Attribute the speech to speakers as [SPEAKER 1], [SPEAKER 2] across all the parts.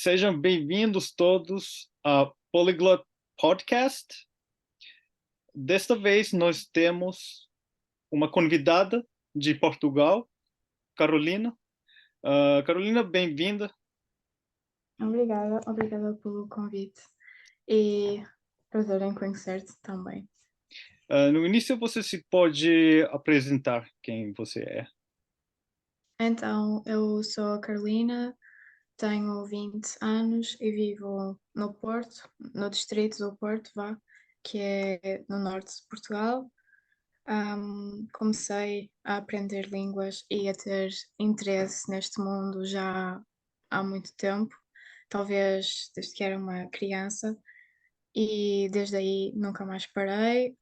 [SPEAKER 1] Sejam bem-vindos todos ao Polyglot Podcast. Desta vez nós temos uma convidada de Portugal, Carolina. Carolina, bem-vinda.
[SPEAKER 2] Obrigada pelo convite e prazer em conhecer-te também.
[SPEAKER 1] No início você se pode apresentar quem você é.
[SPEAKER 2] Então, eu sou a Carolina, tenho 20 anos e vivo no Porto, no distrito do Porto, que é no norte de Portugal. Comecei a aprender línguas e a ter interesse neste mundo já há muito tempo, talvez desde que era uma criança. E desde aí nunca mais parei.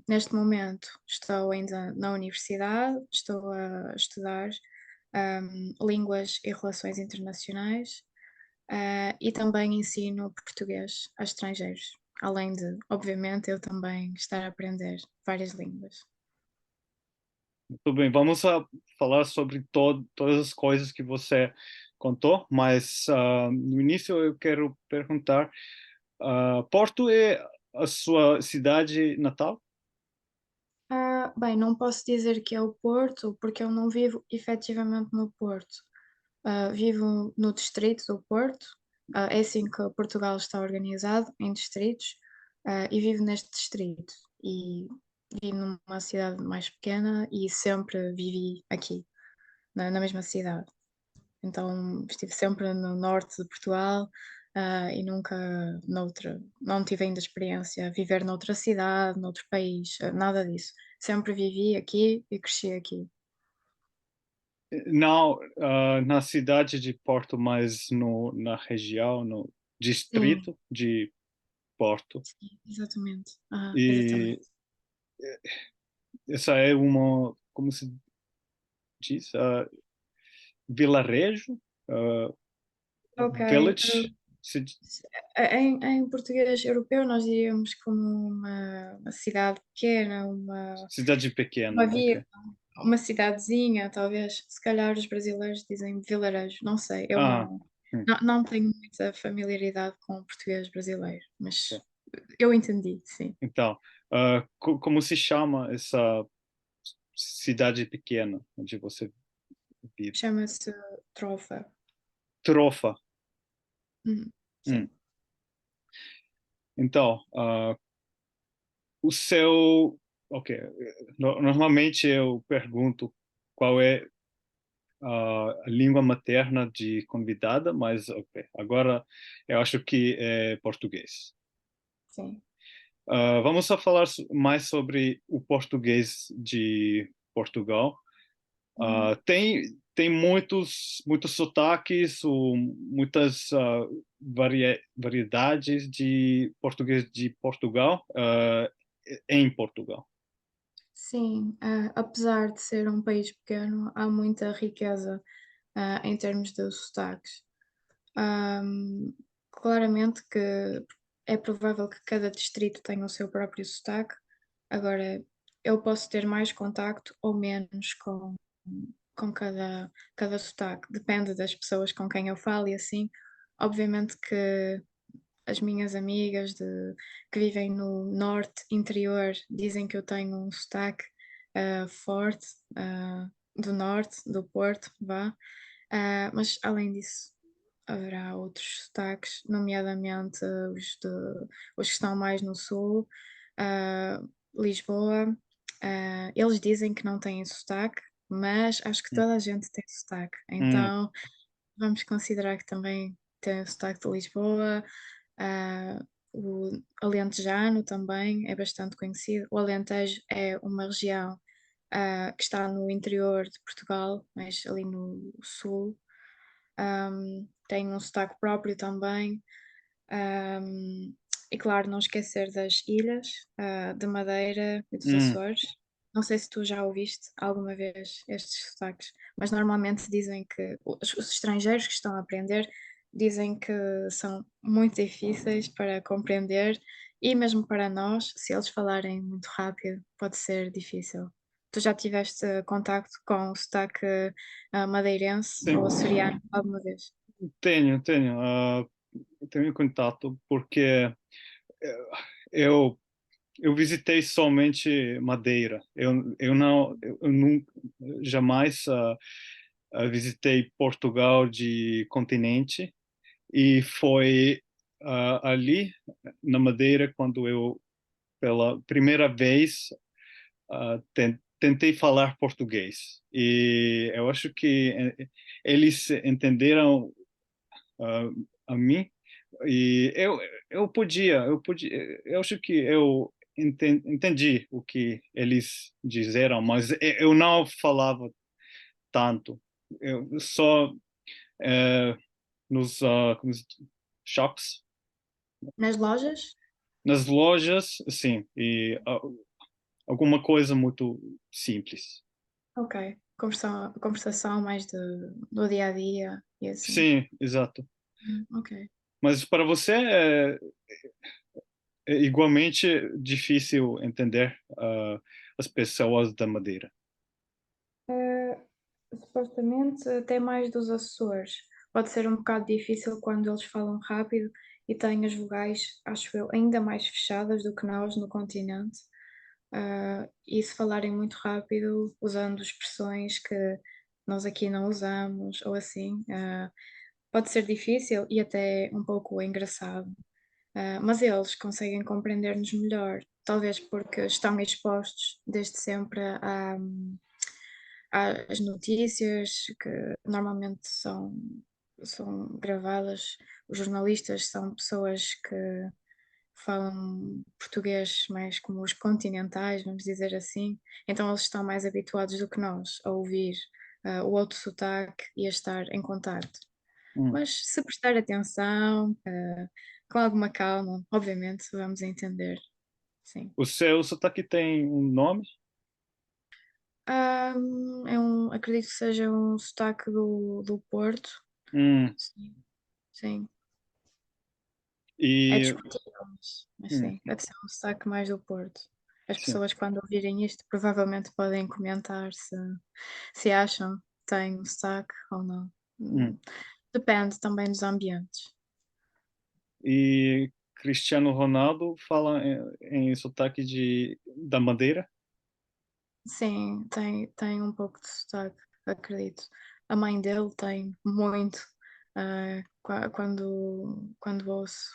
[SPEAKER 2] Neste momento estou ainda na universidade, estou a estudar línguas e relações internacionais, e também ensino português a estrangeiros, além de, obviamente, eu também estar a aprender várias línguas.
[SPEAKER 1] Muito bem, vamos falar sobre todas as coisas que você contou, mas no início eu quero perguntar, Porto é a sua cidade natal?
[SPEAKER 2] Bem, não posso dizer que é o Porto, porque eu não vivo efetivamente no Porto. Vivo no distrito do Porto, é assim que Portugal está organizado, em distritos, e vivo neste distrito. E vivo numa cidade mais pequena e sempre vivi aqui, na mesma cidade. Então estive sempre no norte de Portugal, e nunca não tive ainda experiência de viver noutra cidade, noutro país, nada disso. Sempre vivi aqui e cresci aqui.
[SPEAKER 1] Não, na cidade de Porto, mas na região, no
[SPEAKER 2] Sim,
[SPEAKER 1] distrito de Porto.
[SPEAKER 2] sim, exatamente.
[SPEAKER 1] E
[SPEAKER 2] Exatamente.
[SPEAKER 1] essa é uma, como se diz, vilarejo, uh,
[SPEAKER 2] Ok.
[SPEAKER 1] village,
[SPEAKER 2] Em português europeu nós diríamos como uma cidade pequena,
[SPEAKER 1] cidade
[SPEAKER 2] uma
[SPEAKER 1] pequena,
[SPEAKER 2] vila,
[SPEAKER 1] ok.
[SPEAKER 2] uma cidadezinha, talvez. Se calhar os brasileiros dizem vilarejo, não sei, eu
[SPEAKER 1] Ah, hum,
[SPEAKER 2] não tenho muita familiaridade com o português brasileiro,
[SPEAKER 1] ok.
[SPEAKER 2] mas eu entendi, sim.
[SPEAKER 1] Então, como se chama essa cidade pequena onde você vive?
[SPEAKER 2] Chama-se Trofa.
[SPEAKER 1] Trofa. Hum.
[SPEAKER 2] Sim.
[SPEAKER 1] Então, o seu, ok, normalmente eu pergunto qual é a língua materna de convidada, mas ok, agora eu acho que é português.
[SPEAKER 2] Sim.
[SPEAKER 1] Vamos a falar mais sobre o português de Portugal.
[SPEAKER 2] Uhum.
[SPEAKER 1] Tem muitos sotaques, muitas variedades de português de Portugal, em Portugal.
[SPEAKER 2] Sim, apesar de ser um país pequeno, há muita riqueza, em termos de sotaques. Ahm, Claramente que é provável que cada distrito tenha o seu próprio sotaque. Agora, eu posso ter mais contacto ou menos com cada sotaque. Depende das pessoas com quem eu falo e assim. Obviamente que as minhas amigas que vivem no norte interior dizem que eu tenho um sotaque forte, do norte, do Porto, mas além disso haverá outros sotaques, nomeadamente os que estão mais no sul, ah, Lisboa. Eles dizem que não têm sotaque, mas acho que
[SPEAKER 1] Hum,
[SPEAKER 2] toda a gente tem sotaque,
[SPEAKER 1] hum,
[SPEAKER 2] então vamos considerar que também tem o sotaque de Lisboa. Ah, o Alentejano também é bastante conhecido. O Alentejo é uma região que está no interior de Portugal, mas ali no sul. Tem um sotaque próprio também. Um, e claro, não esquecer das ilhas, de Madeira e dos
[SPEAKER 1] hum.
[SPEAKER 2] Açores. Não sei se tu já ouviste alguma vez estes sotaques, mas normalmente dizem que os estrangeiros que estão a aprender dizem que são muito difíceis para compreender e mesmo para nós, se eles falarem muito rápido, pode ser difícil. Tu já tiveste contacto com o sotaque madeirense
[SPEAKER 1] Sim.
[SPEAKER 2] ou açoriano alguma vez?
[SPEAKER 1] tenho contato porque eu eu visitei somente Madeira. Eu nunca, jamais visitei Portugal de continente e foi ali na Madeira quando eu pela primeira vez tentei falar português e eu acho que eles entenderam ah, a mim e eu acho que eu entendi o que eles disseram, mas eu não falava tanto. Eu só eh, nos shops,
[SPEAKER 2] Nas lojas?
[SPEAKER 1] nas lojas, sim, e alguma coisa muito simples.
[SPEAKER 2] Ok. Conversação mais do dia a dia e assim.
[SPEAKER 1] Sim, exato.
[SPEAKER 2] Ok.
[SPEAKER 1] Mas para você é igualmente difícil entender as pessoas da Madeira.
[SPEAKER 2] Eh, Supostamente até mais dos Açores. Pode ser um bocado difícil quando eles falam rápido e têm as vogais, acho eu, ainda mais fechadas do que nós no continente. E se falarem muito rápido, usando expressões que nós aqui não usamos ou assim, pode ser difícil e até um pouco engraçado. Mas eles conseguem compreender-nos melhor, talvez porque estão expostos desde sempre às notícias que normalmente são gravadas. Os jornalistas são pessoas que falam português mais como os continentais, vamos dizer assim, então eles estão mais habituados do que nós a ouvir o outro sotaque e a estar em contacto.
[SPEAKER 1] Hum.
[SPEAKER 2] Mas se prestar atenção, com alguma calma, obviamente vamos entender, sim.
[SPEAKER 1] O seu sotaque tem um nome?
[SPEAKER 2] Acredito que seja um sotaque do Porto,
[SPEAKER 1] Hum.
[SPEAKER 2] sim, sim. É
[SPEAKER 1] E
[SPEAKER 2] discutível, mas
[SPEAKER 1] hum,
[SPEAKER 2] sim, deve ser um sotaque mais do Porto. As
[SPEAKER 1] sim.
[SPEAKER 2] pessoas quando ouvirem isto provavelmente podem comentar se acham que tem um sotaque ou não.
[SPEAKER 1] Hum.
[SPEAKER 2] Depende também dos ambientes.
[SPEAKER 1] E Cristiano Ronaldo fala em sotaque da Madeira?
[SPEAKER 2] Sim, tem um pouco de sotaque, acredito. A mãe dele tem muito. Quando ouço,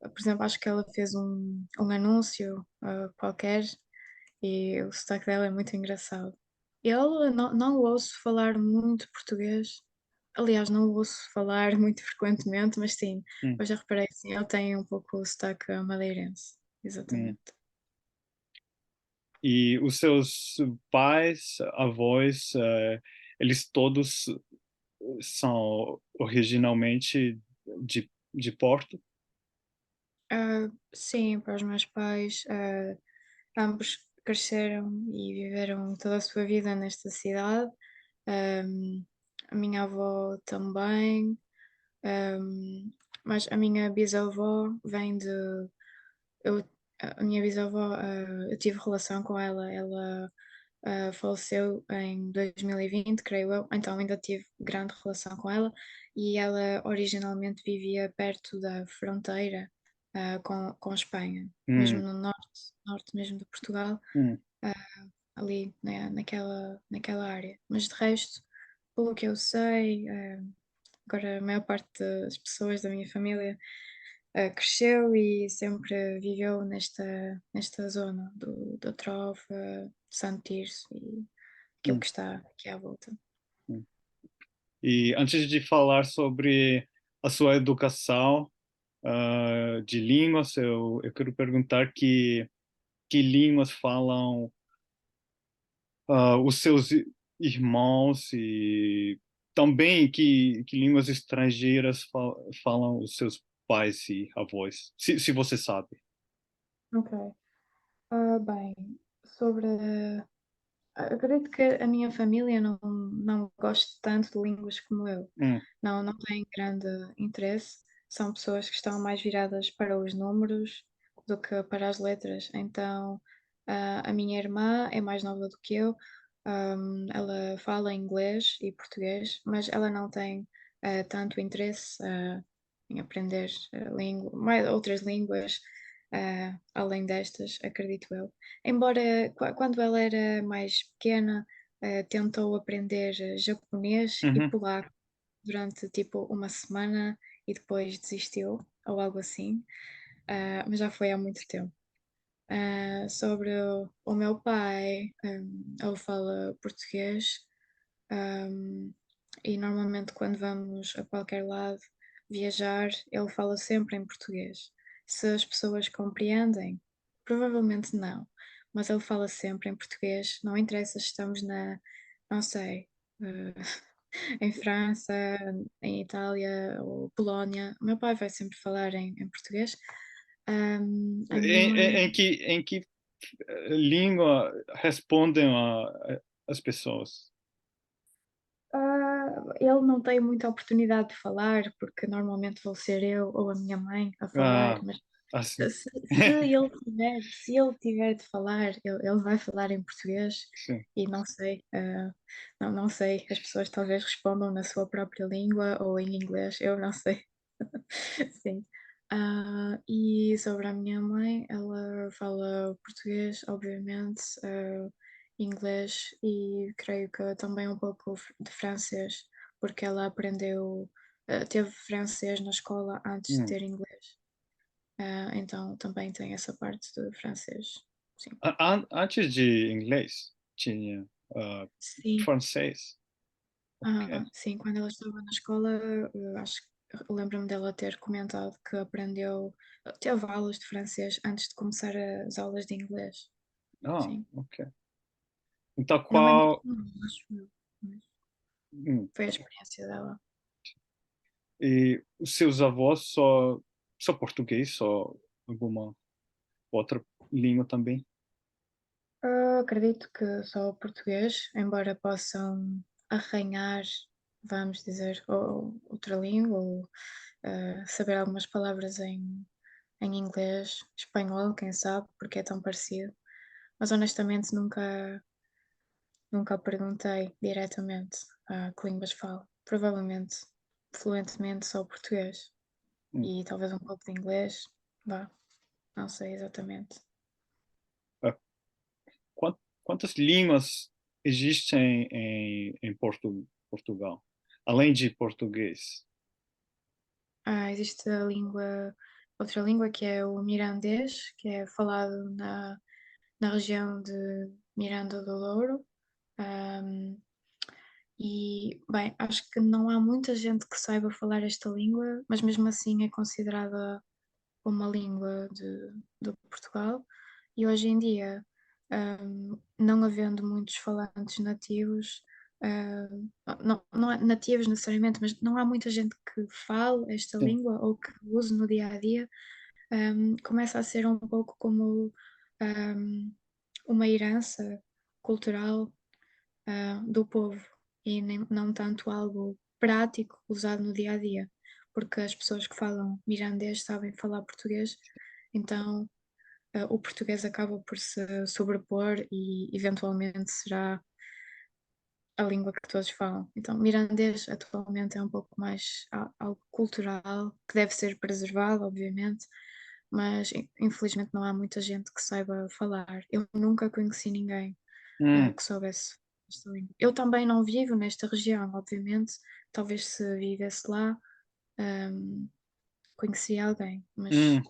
[SPEAKER 2] por exemplo, acho que ela fez um anúncio qualquer e o sotaque dela é muito engraçado. Eu não o ouço falar muito português. Aliás, não o ouço falar muito frequentemente, mas sim,
[SPEAKER 1] Hum.
[SPEAKER 2] eu já reparei que sim, ele tem um pouco o sotaque madeirense.
[SPEAKER 1] Hum.
[SPEAKER 2] Exatamente.
[SPEAKER 1] E os seus pais, avós, eles todos são originalmente de Porto?
[SPEAKER 2] Sim, para os meus pais, ambos cresceram e viveram toda a sua vida nesta cidade. Ahm, a minha avó também, ahm, mas a minha bisavó vem de. Eu, a minha bisavó, eu tive relação com ela faleceu em 2020, creio eu, então ainda tive grande relação com ela e ela originalmente vivia perto da fronteira com Espanha, mesmo
[SPEAKER 1] Hum.
[SPEAKER 2] no norte mesmo de Portugal,
[SPEAKER 1] Hum.
[SPEAKER 2] ah, ali né, naquela área. Mas de resto, pelo que eu sei, agora a maior parte das pessoas da minha família cresceu e sempre viveu nesta zona da Trova, Santo Tirso e aquilo
[SPEAKER 1] Hum.
[SPEAKER 2] que está aqui à volta.
[SPEAKER 1] Hum. E antes de falar sobre a sua educação de línguas, eu quero perguntar que línguas falam os seus irmãos e também que línguas estrangeiras falam os seus pais e avós, se você sabe.
[SPEAKER 2] Ok. Bem, sobre. Acredito que a minha família não gosta tanto de línguas como eu.
[SPEAKER 1] Hum.
[SPEAKER 2] Não tem grande interesse. São pessoas que estão mais viradas para os números do que para as letras. Então, a minha irmã é mais nova do que eu. Ela fala inglês e português, mas ela não tem tanto interesse em aprender mais outras línguas, além destas, acredito eu. Embora quando ela era mais pequena, tentou aprender japonês e
[SPEAKER 1] Uhum.
[SPEAKER 2] polaco durante tipo uma semana e depois desistiu, ou algo assim, mas já foi há muito tempo. Sobre o meu pai, ele fala português, hum, e normalmente quando vamos a qualquer lado viajar, ele fala sempre em português. Se as pessoas compreendem, provavelmente não, mas ele fala sempre em português, não interessa se estamos não sei, eh, em França, em Itália ou Polónia, o meu pai vai sempre falar em português. A minha mãe.
[SPEAKER 1] Em que língua respondem as pessoas?
[SPEAKER 2] Ele não tem muita oportunidade de falar, porque normalmente vou ser eu ou a minha mãe a falar,
[SPEAKER 1] Ah,
[SPEAKER 2] mas
[SPEAKER 1] assim.
[SPEAKER 2] se ele tiver de falar, ele vai falar em português
[SPEAKER 1] Sim.
[SPEAKER 2] e não sei, não sei, as pessoas talvez respondam na sua própria língua ou em inglês, eu não sei. Sim. E sobre a minha mãe, ela fala português, obviamente, inglês e creio que também um pouco de francês, porque ela aprendeu, teve francês na escola antes de
[SPEAKER 1] Hum.
[SPEAKER 2] ter inglês. Então também tem essa parte de francês. Sim.
[SPEAKER 1] Antes de inglês, tinha ah,
[SPEAKER 2] Sim.
[SPEAKER 1] francês. Ok.
[SPEAKER 2] Sim, quando ela estava na escola, acho que lembro-me dela ter comentado que aprendeu, teve aulas de francês antes de começar as aulas de inglês.
[SPEAKER 1] Ah,
[SPEAKER 2] Sim.
[SPEAKER 1] ok. Então,
[SPEAKER 2] Não é muito
[SPEAKER 1] qual.
[SPEAKER 2] comum, acho eu, mas
[SPEAKER 1] hum,
[SPEAKER 2] foi a experiência dela.
[SPEAKER 1] E os seus avós só português, só alguma outra língua também?
[SPEAKER 2] Acredito que só o português, embora possam arranhar, vamos dizer, ou outra língua, ou saber algumas palavras em inglês, espanhol, quem sabe, porque é tão parecido. Mas honestamente nunca perguntei diretamente que línguas falo. Provavelmente, fluentemente, só português
[SPEAKER 1] Hum.
[SPEAKER 2] e talvez um pouco de inglês. Vá, não sei exatamente.
[SPEAKER 1] Ah, quantas línguas existem em Portugal, além de português?
[SPEAKER 2] Existe outra língua que é o mirandês, que é falado na região de Miranda do Douro. Ahm, e, bem, acho que não há muita gente que saiba falar esta língua, mas mesmo assim é considerada uma língua de Portugal. E hoje em dia, não havendo muitos falantes nativos, não é nativos necessariamente, mas não há muita gente que fale esta
[SPEAKER 1] Sim.
[SPEAKER 2] língua ou que use no dia a dia, começa a ser um pouco como um, uma herança cultural do povo e não tanto algo prático usado no dia a dia, porque as pessoas que falam mirandês sabem falar português, então o português acaba por se sobrepor e eventualmente será a língua que todos falam. Então, mirandês atualmente é um pouco mais algo cultural que deve ser preservado, obviamente, mas infelizmente não há muita gente que saiba falar. Eu nunca conheci ninguém
[SPEAKER 1] Hum,
[SPEAKER 2] que soubesse esta língua. Eu também não vivo nesta região, obviamente, talvez se vivesse lá, hum, conhecia alguém, mas
[SPEAKER 1] sim.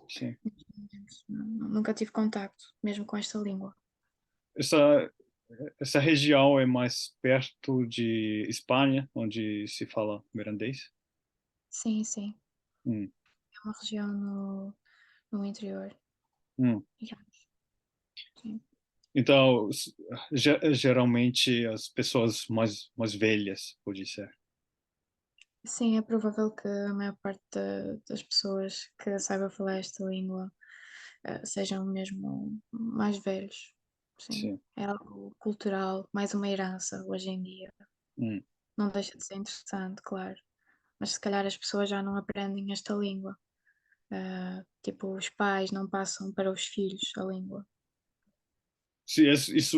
[SPEAKER 2] nunca tive contacto, mesmo com esta língua.
[SPEAKER 1] Essa, essa região é mais perto de Espanha, onde se fala mirandês?
[SPEAKER 2] Sim, sim,
[SPEAKER 1] Hum,
[SPEAKER 2] é uma região no interior,
[SPEAKER 1] hum.
[SPEAKER 2] digamos. Sim.
[SPEAKER 1] Então, geralmente as pessoas mais velhas, pode ser.
[SPEAKER 2] Sim, é provável que a maior parte das pessoas que saiba falar esta língua sejam mesmo mais velhos. Sim,
[SPEAKER 1] Sim.
[SPEAKER 2] é algo cultural, mais uma herança hoje em dia.
[SPEAKER 1] Hum.
[SPEAKER 2] Não deixa de ser interessante, claro, mas se calhar as pessoas já não aprendem esta língua. Tipo, os pais não passam para os filhos a língua.
[SPEAKER 1] Sim,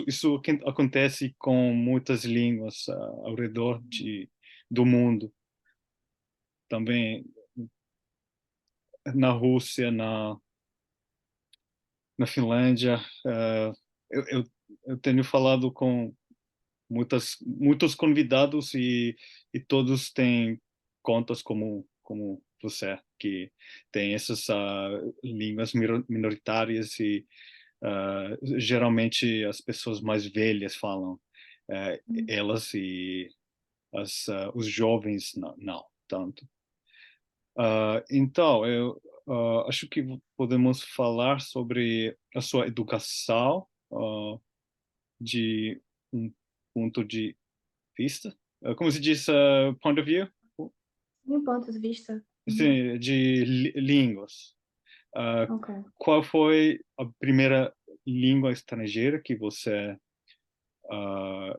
[SPEAKER 1] isso acontece com muitas línguas ao redor do mundo. também na Rússia, na Finlândia. Eu, eu, eu tenho falado com muitos convidados e todos têm contas como você, que tem essas línguas minoritárias e geralmente as pessoas mais velhas falam elas e os jovens não tanto. Então, eu acho que podemos falar sobre a sua educação de um ponto de vista. Como se diz, point of view?
[SPEAKER 2] De um ponto de vista.
[SPEAKER 1] Sim, de línguas. Ah,
[SPEAKER 2] Ok.
[SPEAKER 1] qual foi a primeira língua estrangeira que você ah,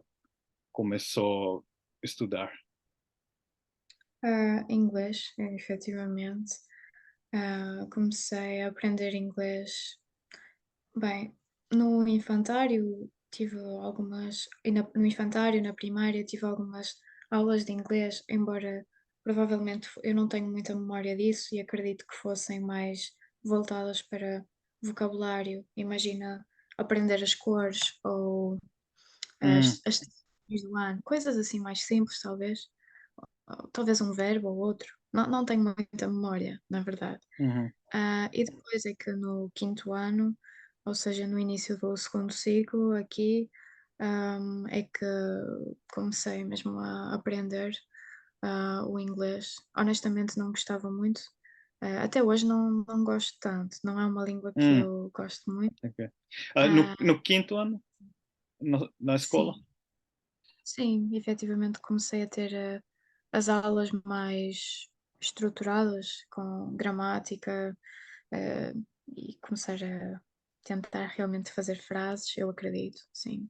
[SPEAKER 1] começou a estudar?
[SPEAKER 2] Inglês, efetivamente. Comecei a aprender inglês. Bem, no infantário tive algumas, no infantário, na primária, tive algumas aulas de inglês, embora provavelmente eu não tenho muita memória disso e acredito que fossem mais voltadas para vocabulário. Imagina aprender as cores ou
[SPEAKER 1] Hum,
[SPEAKER 2] as estações do ano, coisas assim mais simples, talvez. Ou talvez um verbo ou outro. Não tenho muita memória, na verdade.
[SPEAKER 1] uhum,
[SPEAKER 2] E depois é que no quinto ano, ou seja, no início do segundo ciclo, aqui, é que comecei mesmo a aprender o inglês. Honestamente, não gostava muito. Até hoje não gosto tanto. Não é uma língua que
[SPEAKER 1] hum,
[SPEAKER 2] eu gosto muito.
[SPEAKER 1] ok.
[SPEAKER 2] Ah,
[SPEAKER 1] No quinto ano, na escola?
[SPEAKER 2] sim, sim, efetivamente comecei a ter as aulas mais estruturadas, com gramática, eh, e começar a tentar realmente fazer frases, eu acredito, sim.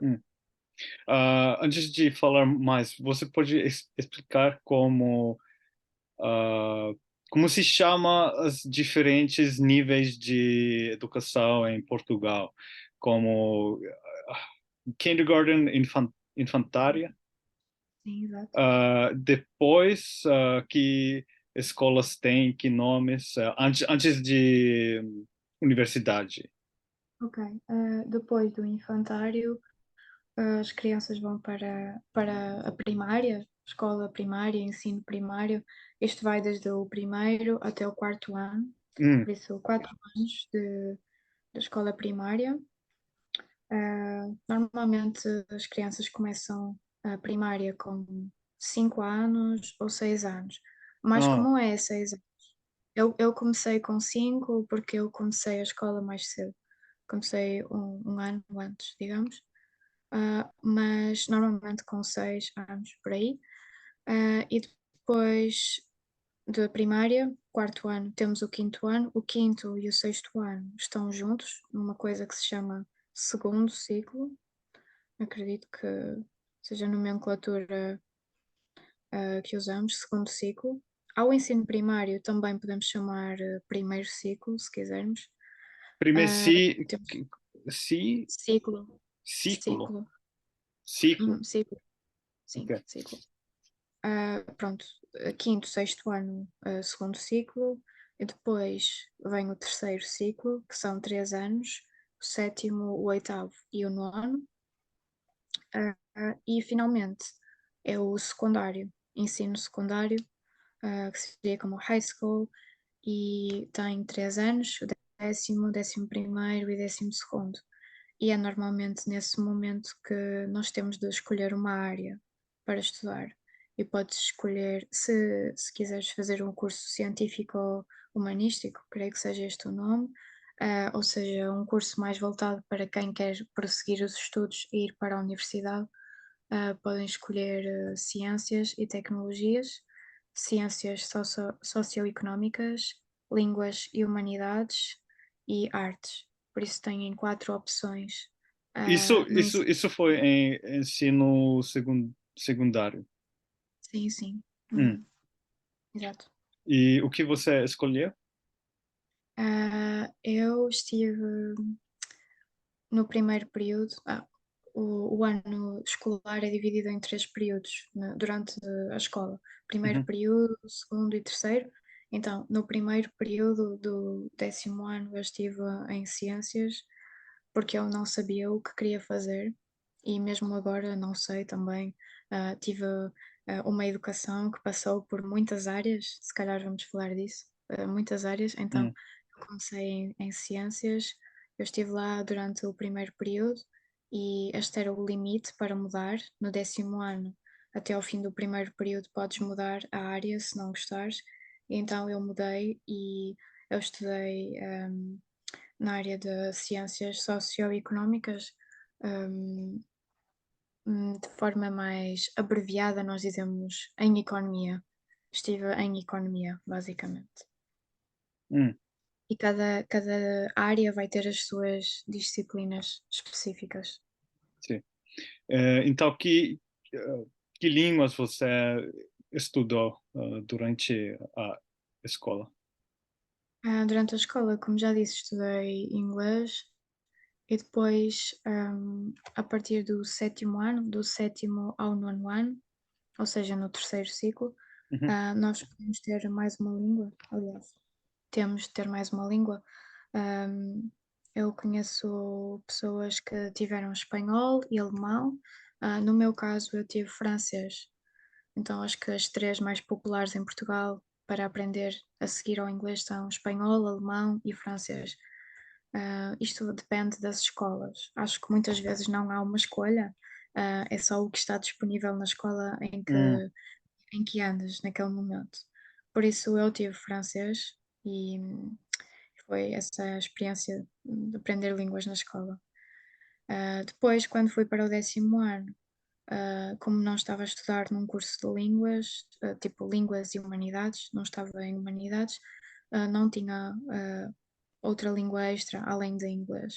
[SPEAKER 1] Hum. Antes de falar mais, você pode explicar ah, como se chama os diferentes níveis de educação em Portugal? Como kindergarten, infantária,
[SPEAKER 2] Sim, exato.
[SPEAKER 1] depois que escolas têm, que nomes, antes de universidade.
[SPEAKER 2] Ok. Depois do infantário, as crianças vão para a primária, escola primária, ensino primário. Isto vai desde o primeiro até o quarto ano,
[SPEAKER 1] Hum,
[SPEAKER 2] por isso 4 anos de escola primária. Normalmente as crianças começam a primária com 5 anos ou 6 anos, mas
[SPEAKER 1] ah,
[SPEAKER 2] como é 6 anos? Eu comecei com 5 porque eu comecei a escola mais cedo. Comecei um ano antes, digamos. Mas normalmente com 6 anos por aí. E depois da primária, quarto ano, temos o quinto ano. O quinto e o sexto ano estão juntos numa coisa que se chama segundo ciclo. Acredito que seja a nomenclatura que usamos, segundo ciclo. Ao ensino primário também podemos chamar primeiro ciclo, se quisermos.
[SPEAKER 1] primeiro
[SPEAKER 2] Temos
[SPEAKER 1] si,
[SPEAKER 2] ciclo,
[SPEAKER 1] ciclo,
[SPEAKER 2] ciclo,
[SPEAKER 1] ciclo.
[SPEAKER 2] ciclo, sim,
[SPEAKER 1] Ok.
[SPEAKER 2] ciclo. Pronto, quinto, sexto ano, segundo ciclo, e depois vem o terceiro ciclo, que são 3 anos, o sétimo, o oitavo e o nono. E finalmente é o secundário, ensino secundário, que seria como high school, e tem 3 anos, o décimo, 11º e 12º. E é normalmente nesse momento que nós temos de escolher uma área para estudar. E podes escolher, se quiseres fazer um curso científico ou humanístico, creio que seja este o nome, ou seja, um curso mais voltado para quem quer prosseguir os estudos e ir para a universidade. Podem escolher ciências e tecnologias, ciências socioeconómicas, línguas e humanidades e artes. Por isso têm 4 opções. No ensino.
[SPEAKER 1] Isso foi em ensino secundário.
[SPEAKER 2] Sim, sim.
[SPEAKER 1] Hum.
[SPEAKER 2] Exato.
[SPEAKER 1] E o que você escolheu?
[SPEAKER 2] Eu estive no primeiro período. o ano escolar é dividido em 3 períodos durante a escola. Primeiro
[SPEAKER 1] Uhum,
[SPEAKER 2] período, segundo e terceiro. Então, no primeiro período do 10º ano eu estive em ciências, porque eu não sabia o que queria fazer e mesmo agora não sei também. Tive, uma educação que passou por muitas áreas, se calhar vamos falar disso, muitas áreas, então
[SPEAKER 1] hum,
[SPEAKER 2] eu comecei em ciências, eu estive lá durante o primeiro período e este era o limite para mudar no 10º ano. Até ao fim do primeiro período podes mudar a área se não gostares, e então eu mudei e eu estudei, na área de ciências socioeconómicas, hum, de forma mais abreviada nós dizemos em economia. Estive em economia, basicamente.
[SPEAKER 1] hum,
[SPEAKER 2] E cada área vai ter as suas disciplinas específicas.
[SPEAKER 1] sim. Então, que línguas você estudou durante a escola?
[SPEAKER 2] Durante a escola, como já disse, estudei inglês e depois, a partir do 7º ano, do 7º ao 9º ano, ou seja, no terceiro ciclo,
[SPEAKER 1] Uhum,
[SPEAKER 2] nós podemos ter mais uma língua, aliás, temos de ter mais uma língua. Hum, eu conheço pessoas que tiveram espanhol e alemão. No meu caso, eu tive francês. Então, acho que as três mais populares em Portugal para aprender a seguir ao inglês são espanhol, alemão e francês. Isto depende das escolas. Acho que muitas vezes não há uma escolha, é só o que está disponível na escola
[SPEAKER 1] hum,
[SPEAKER 2] em que andas naquele momento. Por isso eu tive francês e foi essa a experiência de aprender línguas na escola. Depois, quando fui para o 10º ano, como não estava a estudar num curso de línguas, tipo línguas e humanidades, não estava em humanidades, não tinha outra língua extra além de inglês.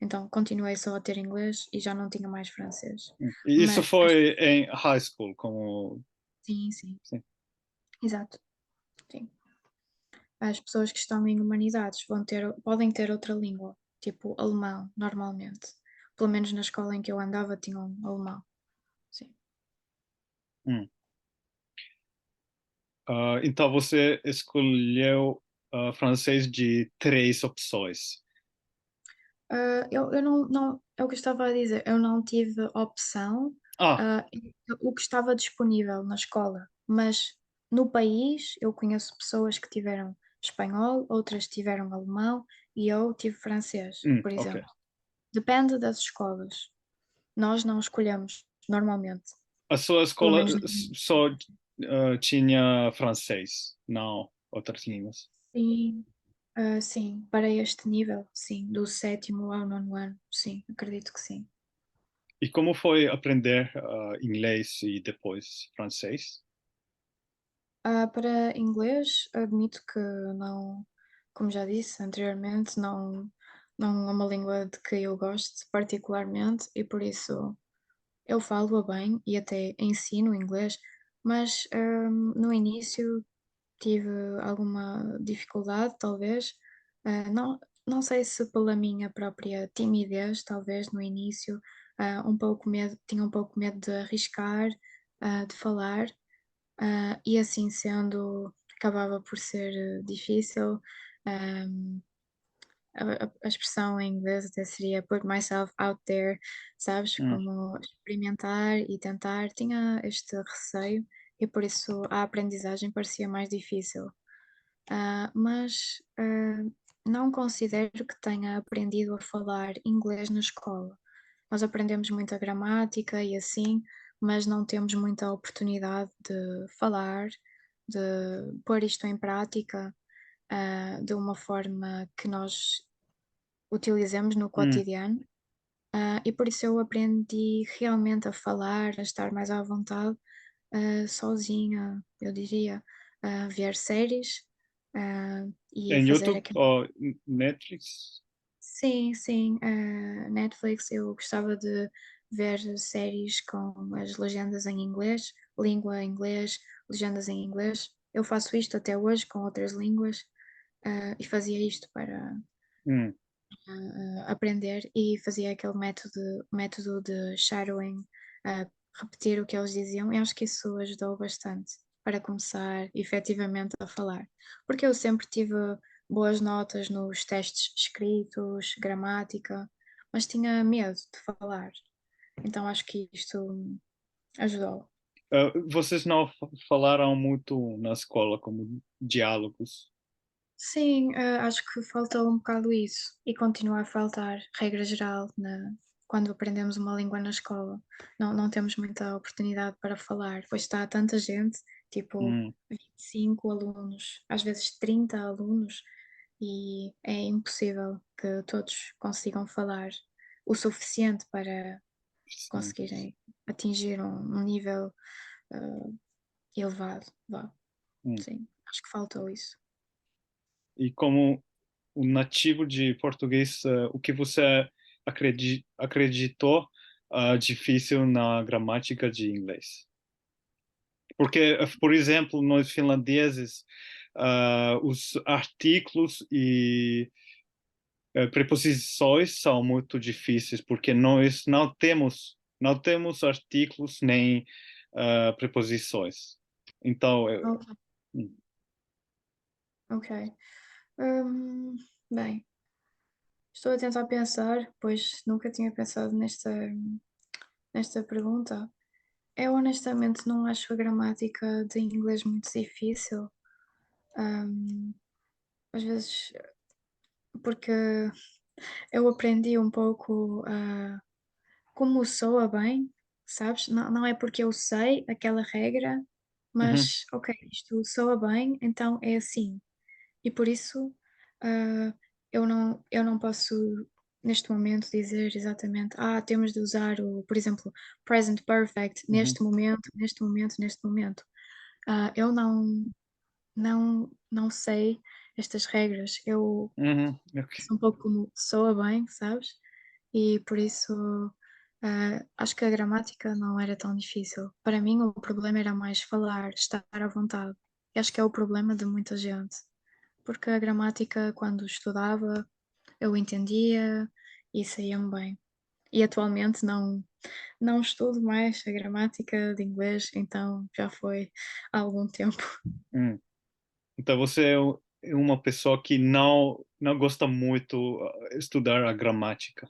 [SPEAKER 2] Então continuei só a ter inglês e já não tinha mais francês.
[SPEAKER 1] E isso
[SPEAKER 2] Mas
[SPEAKER 1] foi em high school, como...
[SPEAKER 2] sim, sim,
[SPEAKER 1] Sim.
[SPEAKER 2] exato. Sim. As pessoas que estão em humanidades podem ter outra língua, tipo alemão, normalmente. Pelo menos na escola em que eu andava tinham alemão. Sim.
[SPEAKER 1] Hum. Então você escolheu francês de três opções.
[SPEAKER 2] Eu não é o que eu estava a dizer, eu não tive opção,
[SPEAKER 1] Ah,
[SPEAKER 2] o que estava disponível na escola, mas no país eu conheço pessoas que tiveram espanhol, outras tiveram alemão e eu tive francês, por
[SPEAKER 1] ok.
[SPEAKER 2] exemplo. Depende das escolas. Nós não escolhemos normalmente,
[SPEAKER 1] A sua
[SPEAKER 2] pelo
[SPEAKER 1] escola
[SPEAKER 2] menos na
[SPEAKER 1] só tinha francês, não outras línguas.
[SPEAKER 2] sim, sim, para este nível, sim, do 7º ao 9º ano, sim, acredito que sim.
[SPEAKER 1] E como foi aprender inglês e depois francês?
[SPEAKER 2] Para inglês, admito que não, como já disse anteriormente, não é uma língua de que eu gosto particularmente e por isso eu falo-a bem e até ensino inglês, mas no início tive alguma dificuldade, talvez. Não sei se pela minha própria timidez, talvez no início, tinha um pouco medo de arriscar, de falar, e assim sendo, acabava por ser difícil. Um, a expressão em inglês até seria put myself out there, sabes?
[SPEAKER 1] Hum,
[SPEAKER 2] Como experimentar e tentar. Tinha este receio e por isso a aprendizagem parecia mais difícil. Mas não considero que tenha aprendido a falar inglês na escola. Nós aprendemos muita gramática e assim, mas não temos muita oportunidade de falar, de pôr isto em prática, de uma forma que nós utilizemos no
[SPEAKER 1] hum.
[SPEAKER 2] cotidiano. E por isso eu aprendi realmente a falar, a estar mais à vontade, sozinha, eu diria, a ver séries, e a
[SPEAKER 1] Em
[SPEAKER 2] fazer
[SPEAKER 1] YouTube
[SPEAKER 2] aquela.
[SPEAKER 1] ou Netflix?
[SPEAKER 2] Sim, sim, Netflix, eu gostava de ver séries com as legendas em inglês, língua em inglês, legendas em inglês. Eu faço isto até hoje com outras línguas, e fazia isto para
[SPEAKER 1] Hum.
[SPEAKER 2] aprender e fazia aquele método de shadowing, repetir o que eles diziam, e acho que isso ajudou bastante para começar efetivamente a falar. Porque eu sempre tive boas notas nos testes escritos, gramática, mas tinha medo de falar. Então acho que isto ajudou.
[SPEAKER 1] Vocês não falaram muito na escola como diálogos?
[SPEAKER 2] Sim, acho que faltou um bocado isso e continua a faltar, regra geral, quando aprendemos uma língua na escola. Não temos muita oportunidade para falar, pois está tanta gente, tipo
[SPEAKER 1] Hum,
[SPEAKER 2] 25 alunos, às vezes 30 alunos, e é impossível que todos consigam falar o suficiente para
[SPEAKER 1] sim.
[SPEAKER 2] conseguirem atingir um nível eh, elevado. Vá.
[SPEAKER 1] Hum.
[SPEAKER 2] Sim, acho que faltou isso.
[SPEAKER 1] E como um nativo de português, o que você acreditou difícil na gramática de inglês? Porque, por exemplo, nós finlandeses, os artículos e preposições são muito difíceis, porque nós não temos artículos nem preposições. Então,
[SPEAKER 2] Ok. Ok. Hum, bem, estou a tentar pensar, pois nunca tinha pensado nesta pergunta. Eu honestamente não acho a gramática de inglês muito difícil. hum, Às vezes, porque eu aprendi um pouco como soa bem, sabes? Não é porque eu sei aquela regra,
[SPEAKER 1] uhum,
[SPEAKER 2] mas ok, isto soa bem, então é assim. E por isso, eu não posso neste momento dizer exatamente: temos de usar por exemplo, present perfect
[SPEAKER 1] uhum,
[SPEAKER 2] neste momento, neste momento, neste momento". Eu não sei estas regras, eu
[SPEAKER 1] uhum, ok.
[SPEAKER 2] sou um pouco como soa bem, sabes? E por isso, acho que a gramática não era tão difícil. Para mim o problema era mais falar, estar à vontade. E acho que é o problema de muita gente. Porque a gramática, quando estudava, eu entendia e saía-me bem. E atualmente não estudo mais a gramática de inglês, então já foi há algum tempo.
[SPEAKER 1] Hum. Então você é uma pessoa que não gosta muito estudar a gramática.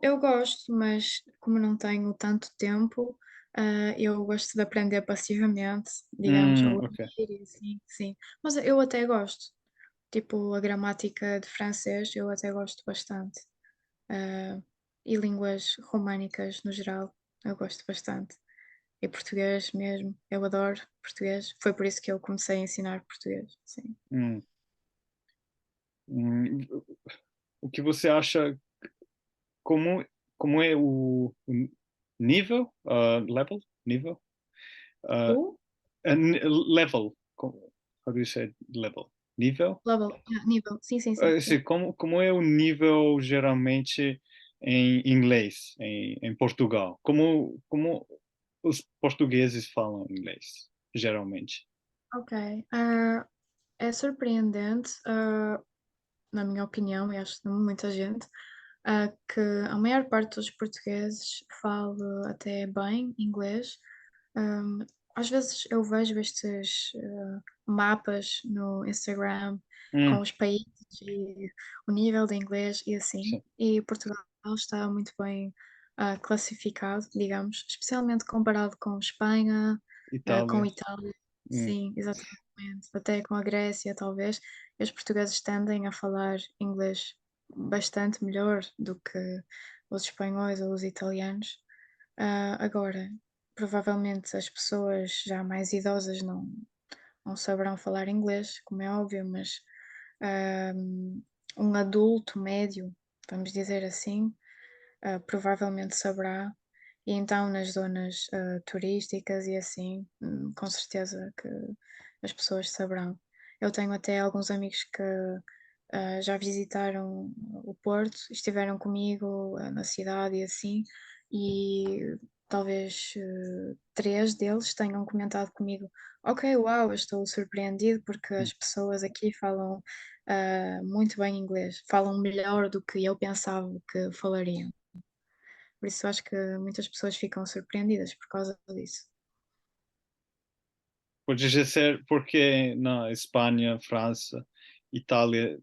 [SPEAKER 2] Eu gosto, mas como não tenho tanto tempo, eu gosto de aprender passivamente, digamos, a
[SPEAKER 1] Ok.
[SPEAKER 2] ouvir e assim, sim. Mas eu até gosto. Tipo, a gramática de francês eu até gosto bastante. Ah, e línguas românicas no geral, eu gosto bastante. E português mesmo, eu adoro português. Foi por isso que eu comecei a ensinar português, sim.
[SPEAKER 1] Hum, hum. O que você acha, como, como é o nível, nível, uh,
[SPEAKER 2] O
[SPEAKER 1] level, how do you say level? Nível?
[SPEAKER 2] level, nível, sim, sim, sim,
[SPEAKER 1] Assim,
[SPEAKER 2] yeah.
[SPEAKER 1] como é o nível geralmente em inglês, em Portugal? Como os portugueses falam inglês, geralmente?
[SPEAKER 2] Ok, é surpreendente, na minha opinião, e acho de muita gente, que a maior parte dos portugueses fala até bem inglês. Hum, Às vezes eu vejo estes mapas no Instagram com
[SPEAKER 1] Hum,
[SPEAKER 2] os países e o nível de inglês e assim,
[SPEAKER 1] sim.
[SPEAKER 2] e Portugal está muito bem classificado, digamos, especialmente comparado com Espanha, com
[SPEAKER 1] Itália.
[SPEAKER 2] Itália,
[SPEAKER 1] Hum,
[SPEAKER 2] sim, exatamente, até com a Grécia, talvez. Os portugueses tendem a falar inglês bastante melhor do que os espanhóis ou os italianos. Agora, provavelmente as pessoas já mais idosas não saberão falar inglês, como é óbvio, mas um adulto médio, vamos dizer assim, provavelmente saberá. E então nas zonas turísticas e assim, com certeza que as pessoas saberão. Eu tenho até alguns amigos que já visitaram o Porto, estiveram comigo na cidade e assim, e talvez 3 deles tenham comentado comigo: "Ok, uau, eu estou surpreendido porque
[SPEAKER 1] hum.
[SPEAKER 2] as pessoas aqui falam, muito bem inglês, falam melhor do que eu pensava que falariam". Por isso acho que muitas pessoas ficam surpreendidas por causa disso.
[SPEAKER 1] Pode ser porque na Espanha, França, Itália,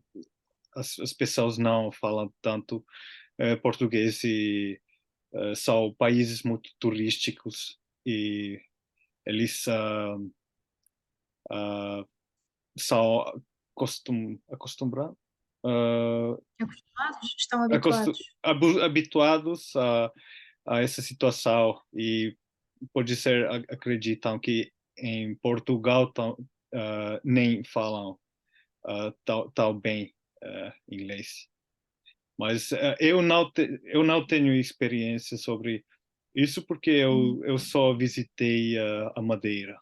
[SPEAKER 1] as pessoas não falam tanto português e são países muito turísticos e eles ah, são acostumados
[SPEAKER 2] Acostumados? Estão habituados.
[SPEAKER 1] habituados a essa situação e pode ser acreditam que em Portugal nem falam tão bem inglês. Mas eu não tenho experiência sobre isso porque eu só visitei a Madeira.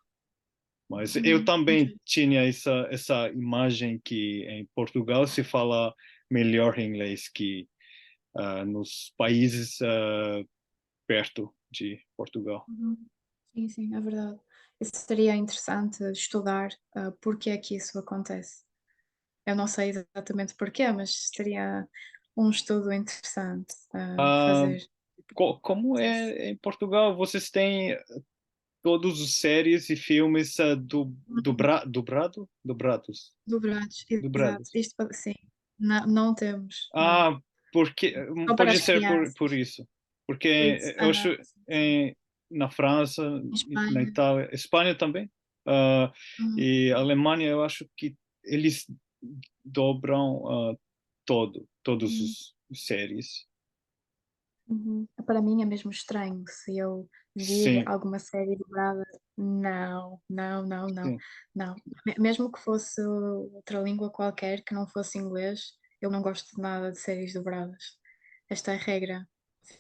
[SPEAKER 1] Mas eu também
[SPEAKER 2] Ok.
[SPEAKER 1] tinha essa imagem que em Portugal se fala melhor inglês que nos países perto de Portugal.
[SPEAKER 2] Uhum. Sim, sim, é verdade. Isso seria interessante estudar, porque é que isso acontece. Eu não sei exatamente porquê, mas seria um estudo interessante,
[SPEAKER 1] Ah,
[SPEAKER 2] fazer.
[SPEAKER 1] como é em Portugal? Vocês têm todos os séries e filmes
[SPEAKER 2] Uhum.
[SPEAKER 1] dobrados,
[SPEAKER 2] Dobrados, exato.
[SPEAKER 1] dobrados.
[SPEAKER 2] Isto sim, não temos, não.
[SPEAKER 1] Ah, porque
[SPEAKER 2] Só para
[SPEAKER 1] pode
[SPEAKER 2] as
[SPEAKER 1] ser por
[SPEAKER 2] crianças.
[SPEAKER 1] isso. Porque
[SPEAKER 2] Isso.
[SPEAKER 1] eu acho
[SPEAKER 2] Sim, sim.
[SPEAKER 1] em, na França,
[SPEAKER 2] Em
[SPEAKER 1] na
[SPEAKER 2] Espanha.
[SPEAKER 1] Itália, Espanha também, ah,
[SPEAKER 2] Uhum.
[SPEAKER 1] e Alemanha, eu acho que eles dobram todos
[SPEAKER 2] Uhum.
[SPEAKER 1] os séries.
[SPEAKER 2] Uhum. Para mim é mesmo estranho se eu vir
[SPEAKER 1] Sim,
[SPEAKER 2] alguma série dobrada. Não, não, não, não,
[SPEAKER 1] sim,
[SPEAKER 2] não. Mesmo que fosse outra língua qualquer que não fosse inglês, eu não gosto de nada de séries dobradas. Esta é a regra,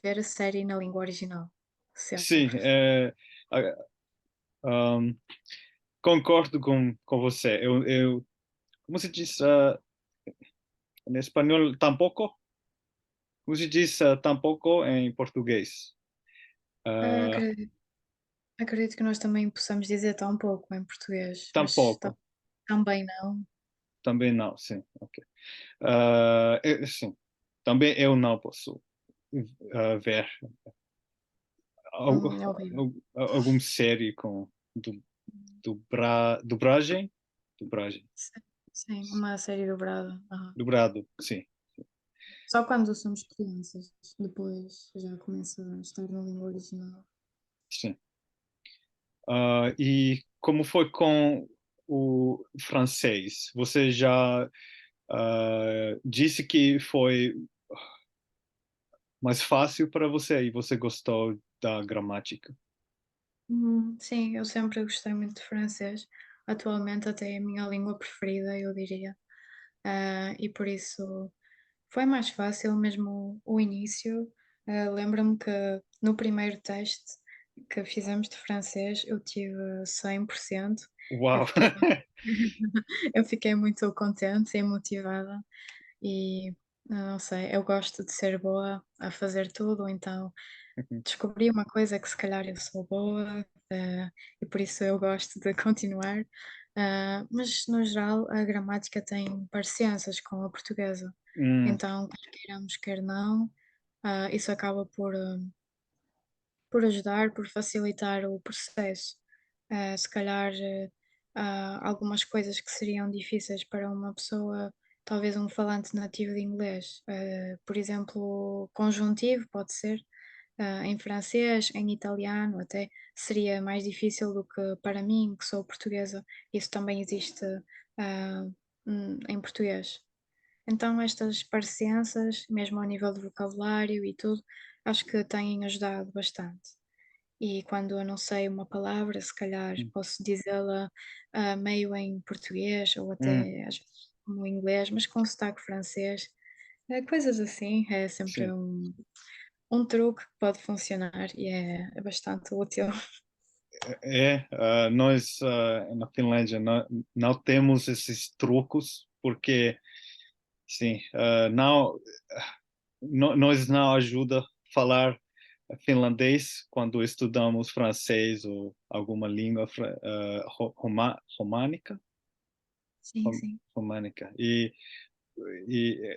[SPEAKER 2] ver a série na língua original,
[SPEAKER 1] sim.
[SPEAKER 2] sempre.
[SPEAKER 1] Ah, ah, concordo com você. Como se diz em espanhol, tampouco? Como se diz tampouco em português? Ah,
[SPEAKER 2] Acredito, acredito que nós também possamos dizer tão pouco em português, mas
[SPEAKER 1] tampouco.
[SPEAKER 2] também não.
[SPEAKER 1] Também não, sim. Ok. Sim. Também eu não posso ver
[SPEAKER 2] É horrível.
[SPEAKER 1] alguma série com dublagem, dublagem,
[SPEAKER 2] Sim, sim, uma série dobrada. Aham.
[SPEAKER 1] dublado, sim,
[SPEAKER 2] Só quando somos crianças, depois já começa a estar na língua original.
[SPEAKER 1] sim. E como foi com o francês? Você já disse que foi mais fácil para você e você gostou da gramática.
[SPEAKER 2] Sim, eu sempre gostei muito de francês. Atualmente até é a minha língua preferida, eu diria. E por isso foi mais fácil mesmo o início. Lembro-me que no primeiro teste que fizemos de francês eu tive 100%. Eu
[SPEAKER 1] Uau!
[SPEAKER 2] fiquei, eu fiquei muito contente e motivada. E não sei, eu gosto de ser boa a fazer tudo, então descobri uma coisa que se calhar eu sou boa, e por isso eu gosto de continuar. Mas no geral a gramática tem parecenças com a portuguesa,
[SPEAKER 1] Hum,
[SPEAKER 2] então quer queiramos, quer não, isso acaba por ajudar, por facilitar o processo. Se calhar há algumas coisas que seriam difíceis para uma pessoa, talvez um falante nativo de inglês, por exemplo, conjuntivo pode ser, em francês, em italiano, até seria mais difícil do que para mim, que sou portuguesa. Isso também existe ah, em português. Então, estas parecenças, mesmo ao nível de vocabulário e tudo, acho que têm ajudado bastante. E quando eu não sei uma palavra, se calhar
[SPEAKER 1] hum,
[SPEAKER 2] posso dizê-la meio em português ou
[SPEAKER 1] hum,
[SPEAKER 2] até às vezes no inglês, mas com sotaque francês. Coisas assim, é sempre
[SPEAKER 1] sim.
[SPEAKER 2] um truque que pode funcionar e é bastante útil.
[SPEAKER 1] Nós na Finlândia não temos esses trucos porque, sim, nós não ajuda a falar finlandês quando estudamos francês ou alguma língua românica,
[SPEAKER 2] Sim, sim.
[SPEAKER 1] românica. E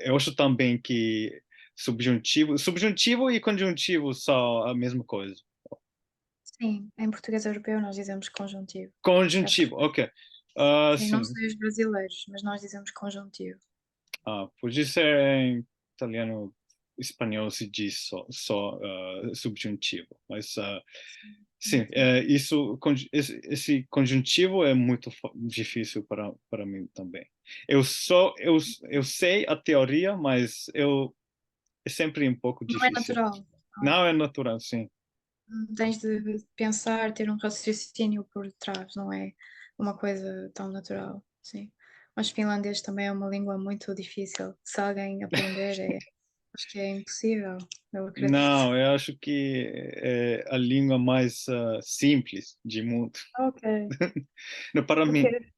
[SPEAKER 1] eu acho também que subjuntivo e conjuntivo são a mesma coisa.
[SPEAKER 2] Sim, em português europeu nós dizemos conjuntivo. É
[SPEAKER 1] Conjuntivo,
[SPEAKER 2] perfeito.
[SPEAKER 1] ok.
[SPEAKER 2] Sim, não
[SPEAKER 1] Sim.
[SPEAKER 2] sei os brasileiros, mas nós dizemos conjuntivo.
[SPEAKER 1] Podia ser em italiano, espanhol se diz só subjuntivo, mas
[SPEAKER 2] Sim, sim,
[SPEAKER 1] sim,
[SPEAKER 2] sim.
[SPEAKER 1] esse conjuntivo é muito difícil para mim também. Eu sei a teoria, mas é sempre um pouco
[SPEAKER 2] Não é
[SPEAKER 1] difícil.
[SPEAKER 2] natural. Não é?
[SPEAKER 1] Não é natural, sim.
[SPEAKER 2] Tens de pensar, ter um raciocínio por trás, não é uma coisa tão natural, sim. Mas finlandês também é uma língua muito difícil. Se alguém aprender, acho que é impossível, eu acredito.
[SPEAKER 1] Não, eu acho que é a língua mais simples de mundo.
[SPEAKER 2] Ok,
[SPEAKER 1] Não, para mim,
[SPEAKER 2] ok,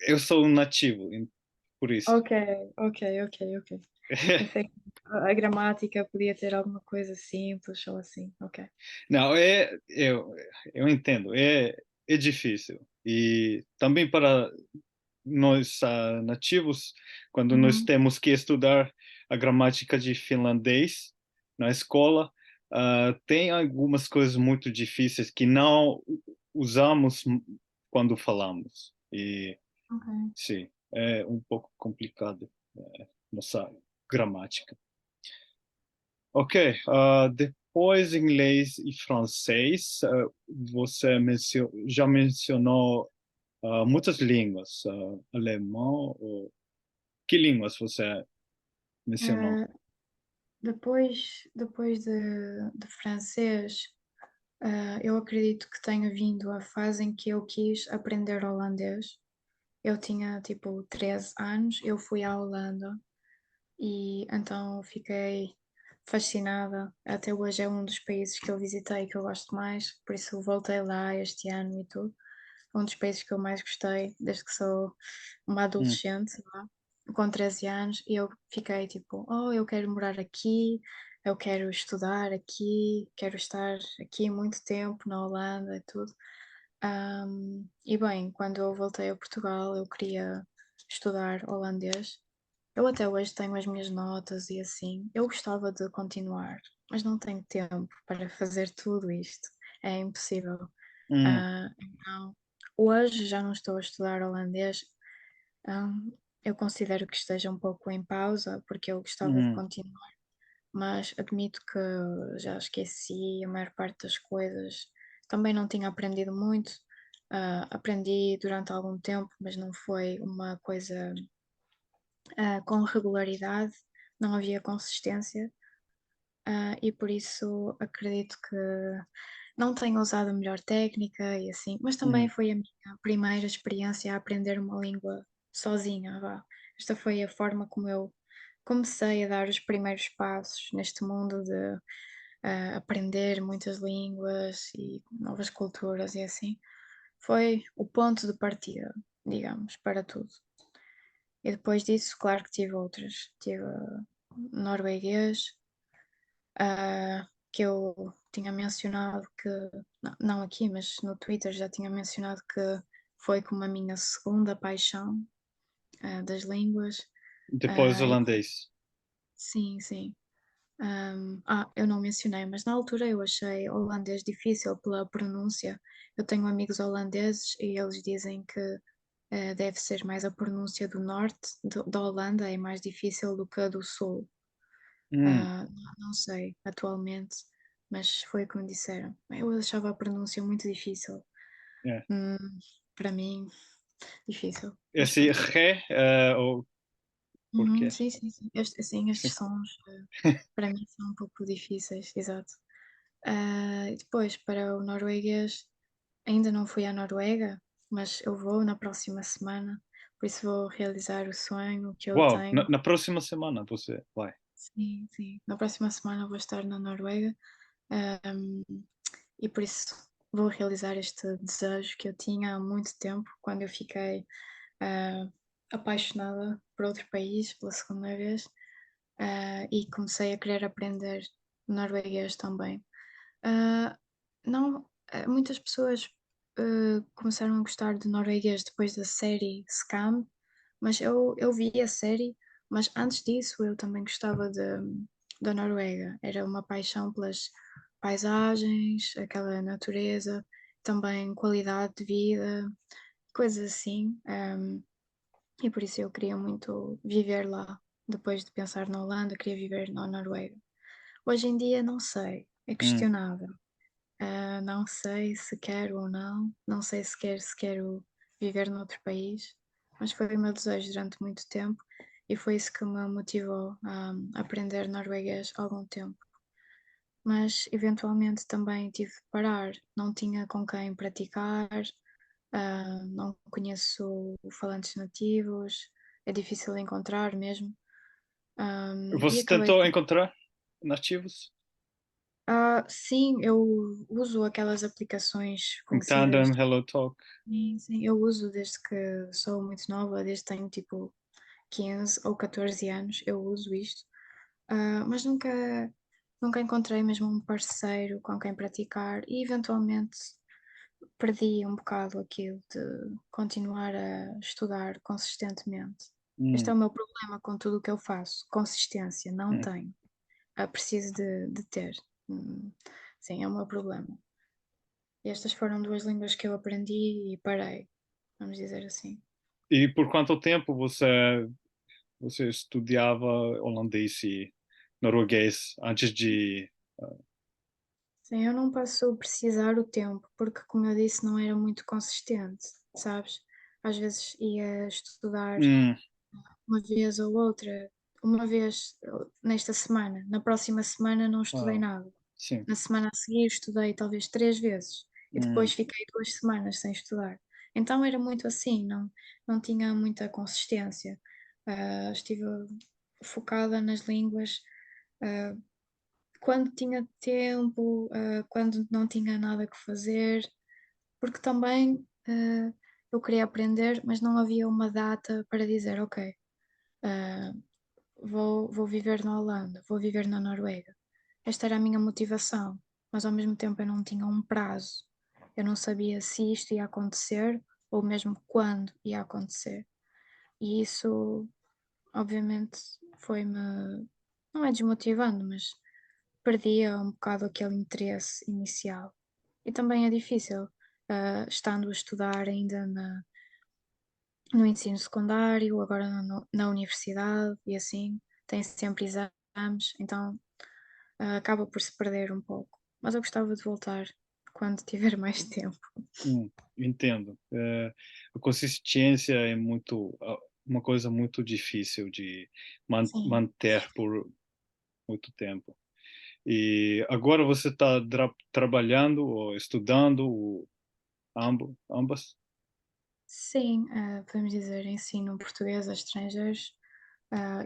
[SPEAKER 1] eu sou um nativo, por isso.
[SPEAKER 2] ok, ok, ok, ok. Pensei que a gramática podia ter alguma coisa simples ou assim, ok.
[SPEAKER 1] Não, eu entendo, é difícil. E também para nós nativos, quando nós
[SPEAKER 2] Uhum,
[SPEAKER 1] temos que estudar a gramática de finlandês na escola, tem algumas coisas muito difíceis que não usamos quando falamos. E
[SPEAKER 2] ok.
[SPEAKER 1] sim, é um pouco complicado, nossa gramática. Ok, depois inglês e francês, você já mencionou muitas línguas, alemão, que línguas você mencionou?
[SPEAKER 2] Eh, depois de francês, eu acredito que tenha vindo a fase em que eu quis aprender holandês. Eu tinha tipo 13 anos, eu fui à Holanda e então fiquei fascinada. Até hoje é um dos países que eu visitei que eu gosto mais, por isso voltei lá este ano e tudo. É um dos países que eu mais gostei desde que sou uma
[SPEAKER 1] Hum,
[SPEAKER 2] adolescente, com 13 anos, e eu fiquei tipo, oh, eu quero morar aqui, eu quero estudar aqui, quero estar aqui muito tempo na Holanda e tudo. E bem, quando eu voltei a Portugal, eu queria estudar holandês. Eu até hoje tenho as minhas notas e assim. Eu gostava de continuar, mas não tenho tempo para fazer tudo isto. É impossível.
[SPEAKER 1] hum,
[SPEAKER 2] Então, hoje já não estou a estudar holandês. Eu considero que esteja um pouco em pausa, porque eu gostava de
[SPEAKER 1] hum,
[SPEAKER 2] continuar, mas admito que já esqueci a maior parte das coisas. Também não tinha aprendido muito. Aprendi durante algum tempo, mas não foi uma coisa com regularidade, não havia consistência, e por isso acredito que não tenho usado a melhor técnica e assim, mas também
[SPEAKER 1] hum,
[SPEAKER 2] foi a minha primeira experiência a aprender uma língua sozinha, vá. Esta foi a forma como eu comecei a dar os primeiros passos neste mundo de aprender muitas línguas e novas culturas e assim. Foi o ponto de partida, digamos, para tudo. E depois disso, claro que tive outras. Tive norueguês, que eu tinha mencionado que, não aqui, mas no Twitter já tinha mencionado que foi como a minha segunda paixão, das línguas.
[SPEAKER 1] depois
[SPEAKER 2] E
[SPEAKER 1] holandês.
[SPEAKER 2] sim, sim. Eu não mencionei, mas na altura eu achei holandês difícil pela pronúncia. Eu tenho amigos holandeses e eles dizem que deve ser mais a pronúncia do norte da Holanda, é mais difícil do que a do sul.
[SPEAKER 1] Hum,
[SPEAKER 2] Não sei atualmente, mas foi o que me disseram. Eu achava a pronúncia muito difícil.
[SPEAKER 1] é.
[SPEAKER 2] Hum, para mim, difícil, mas
[SPEAKER 1] Esse
[SPEAKER 2] pronto.
[SPEAKER 1] ré, ou por
[SPEAKER 2] Uhum,
[SPEAKER 1] quê?
[SPEAKER 2] sim, sim, sim. Sim, estes
[SPEAKER 1] Sim.
[SPEAKER 2] sons para mim são um pouco difíceis, exato. E depois, para o norueguês, ainda não fui à Noruega, mas eu vou na próxima semana, por isso vou realizar o sonho que eu
[SPEAKER 1] Uau,
[SPEAKER 2] tenho.
[SPEAKER 1] na próxima semana você vai.
[SPEAKER 2] Sim, sim. Na próxima semana vou estar na Noruega, ahm, e por isso vou realizar este desejo que eu tinha há muito tempo, quando eu fiquei ah, apaixonada por outro país pela segunda vez, e comecei a querer aprender norueguês também. Ah, não, muitas pessoas, começaram a gostar de norueguês depois da série Skam, mas eu vi a série, mas antes disso eu também gostava da Noruega. Era uma paixão pelas paisagens, aquela natureza, também qualidade de vida, coisas assim. E por isso eu queria muito viver lá. Depois de pensar na Holanda, queria viver na Noruega. Hoje em dia não sei, é
[SPEAKER 1] Hum.
[SPEAKER 2] questionável. Não sei se quero ou não, não sei se quero viver noutro país, mas foi o meu desejo durante muito tempo e foi isso que me motivou a aprender norueguês há algum tempo. Mas eventualmente também tive de parar, não tinha com quem praticar, não conheço falantes nativos, é difícil de encontrar mesmo, e
[SPEAKER 1] Você
[SPEAKER 2] acabei
[SPEAKER 1] tentou
[SPEAKER 2] por.
[SPEAKER 1] encontrar nativos?
[SPEAKER 2] Sim, eu uso aquelas aplicações
[SPEAKER 1] Em
[SPEAKER 2] conhecidas.
[SPEAKER 1] Tandem, Hello Talk?
[SPEAKER 2] Sim, sim, eu uso desde que sou muito nova, desde que tenho tipo 15 ou 14 anos, eu uso isto. Mas nunca encontrei mesmo um parceiro com quem praticar e eventualmente perdi um bocado aquilo de continuar a estudar consistentemente. Este é
[SPEAKER 1] Hum,
[SPEAKER 2] o meu problema com tudo o que eu faço, consistência, não
[SPEAKER 1] hum.
[SPEAKER 2] tenho. Preciso de ter. Hum, sim, é o meu problema. E estas foram duas línguas que eu aprendi e parei, vamos dizer assim.
[SPEAKER 1] E por quanto tempo você estudava holandês e norueguês antes de...
[SPEAKER 2] Sim, eu não posso precisar o tempo, porque, como eu disse, não era muito consistente, sabes? Às vezes ia estudar
[SPEAKER 1] Hum,
[SPEAKER 2] uma vez ou outra, uma vez nesta semana, na próxima semana não estudei
[SPEAKER 1] ah,
[SPEAKER 2] nada.
[SPEAKER 1] sim.
[SPEAKER 2] Na semana a seguir estudei talvez 3 vezes e
[SPEAKER 1] Hum.
[SPEAKER 2] depois fiquei 2 semanas sem estudar. Então era muito assim, não tinha muita consistência. Estive focada nas línguas, ah, quando tinha tempo, quando não tinha nada que fazer, porque também eu queria aprender, mas não havia uma data para dizer, ok, ah, vou viver na Holanda, vou viver na Noruega. Esta era a minha motivação, mas ao mesmo tempo eu não tinha um prazo. Eu não sabia se isto ia acontecer ou mesmo quando ia acontecer. E isso, obviamente, foi-me, não é desmotivando, mas perdia um bocado aquele interesse inicial. E também é difícil, estando a estudar ainda no ensino secundário, agora na universidade e assim, tem sempre exames, então acaba por se perder um pouco. Mas eu gostava de voltar quando tiver mais tempo.
[SPEAKER 1] Entendo. A consistência é uma coisa muito difícil de
[SPEAKER 2] Sim,
[SPEAKER 1] manter por muito tempo. E agora você está trabalhando ou estudando, ambas?
[SPEAKER 2] sim, podemos dizer ensino português a estrangeiros.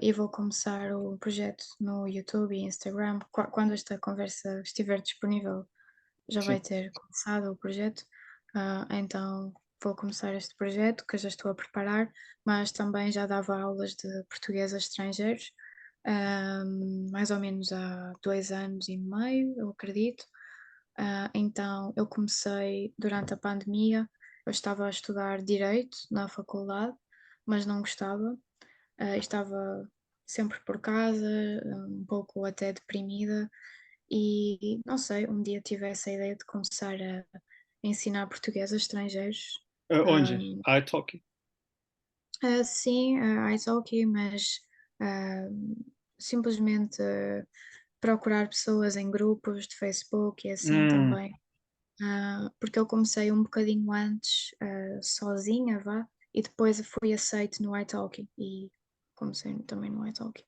[SPEAKER 2] E vou começar o projeto no YouTube e Instagram. Quando esta conversa estiver disponível, já vai
[SPEAKER 1] Sim.
[SPEAKER 2] ter começado o projeto. Então vou começar este projeto que eu já estou a preparar, mas também já dava aulas de português a estrangeiros, mais ou menos há 2 anos e meio, eu acredito. Então eu comecei durante a pandemia, eu estava a estudar Direito na faculdade, mas não gostava. Estava sempre por casa, um pouco até deprimida, e não sei, um dia tive essa ideia de começar a ensinar português a estrangeiros.
[SPEAKER 1] Onde?
[SPEAKER 2] Um,
[SPEAKER 1] iTalk?
[SPEAKER 2] sim, a italki, mas ah, simplesmente procurar pessoas em grupos de Facebook e assim
[SPEAKER 1] Hum,
[SPEAKER 2] também. Porque eu comecei um bocadinho antes, sozinha, vá, e depois fui aceite no italki e comecei também no italki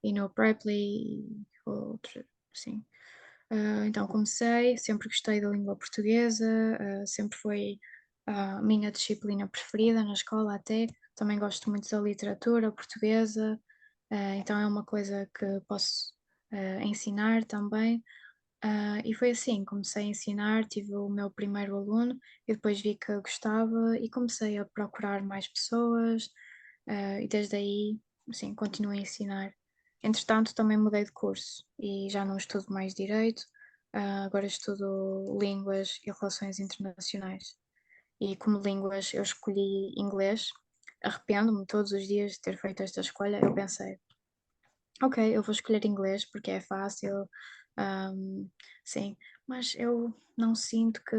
[SPEAKER 2] e no Preply e outro, sim. Então comecei, sempre gostei da língua portuguesa, sempre foi a minha disciplina preferida na escola até. Também gosto muito da literatura portuguesa, então é uma coisa que posso ensinar também. E foi assim, comecei a ensinar, tive o meu primeiro aluno e depois vi que gostava e comecei a procurar mais pessoas, e desde aí, assim, continuo a ensinar. Entretanto, também mudei de curso e já não estudo mais direito, agora estudo línguas e relações internacionais. E como línguas eu escolhi inglês. Arrependo-me todos os dias de ter feito esta escolha. Eu pensei, ok, eu vou escolher inglês porque é fácil, sim, mas eu não sinto que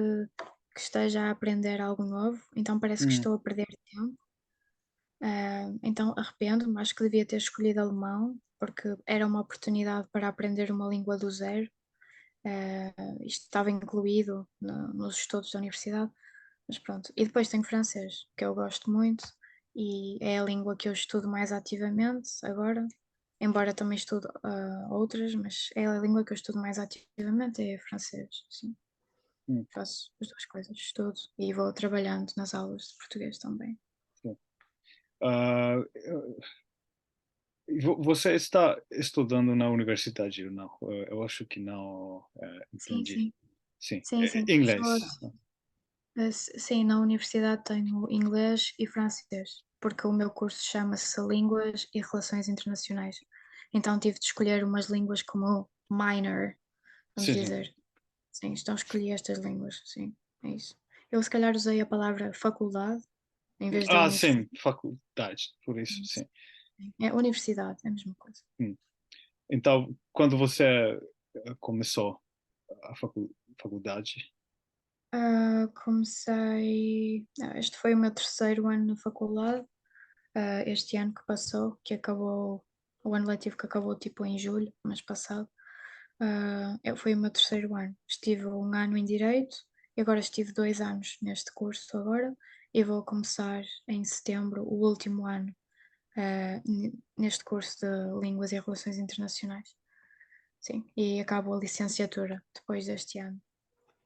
[SPEAKER 2] esteja a aprender algo novo, então parece que
[SPEAKER 1] Hum,
[SPEAKER 2] estou a perder tempo. Então arrependo-me, acho que devia ter escolhido alemão, porque era uma oportunidade para aprender uma língua do zero. Isto estava incluído nos estudos da universidade, mas pronto. E depois tenho francês, que eu gosto muito, e é a língua que eu estudo mais ativamente agora, embora também estudo outras, mas é a língua que eu estudo mais ativamente, é francês, sim.
[SPEAKER 1] hum,
[SPEAKER 2] Faço as duas coisas, estudo e vou trabalhando nas aulas de português também.
[SPEAKER 1] sim. Ah, você está estudando na universidade ou não? Eu acho que não,
[SPEAKER 2] Sim,
[SPEAKER 1] entendi.
[SPEAKER 2] sim.
[SPEAKER 1] Sim,
[SPEAKER 2] Sim, sim.
[SPEAKER 1] inglês.
[SPEAKER 2] Sim, na universidade tenho inglês e francês, porque o meu curso chama-se Línguas e Relações Internacionais. Então tive de escolher umas línguas como minor, vamos
[SPEAKER 1] Sim, sim.
[SPEAKER 2] dizer. Sim, então escolhi estas línguas, sim, é isso. Eu se calhar usei a palavra faculdade em vez de
[SPEAKER 1] Ah,
[SPEAKER 2] universidade.
[SPEAKER 1] sim, faculdade, por isso, sim.
[SPEAKER 2] É universidade, é a mesma coisa.
[SPEAKER 1] Hum. Então, quando você começou a faculdade?
[SPEAKER 2] Este foi o meu terceiro ano na faculdade, este ano que passou, que acabou, o ano letivo que acabou tipo em julho, mês passado. Foi o meu terceiro ano. Estive um ano em Direito e agora estive 2 anos neste curso agora e vou começar em setembro o último ano neste curso de Línguas e Relações Internacionais. Sim, e acabo a licenciatura depois deste ano.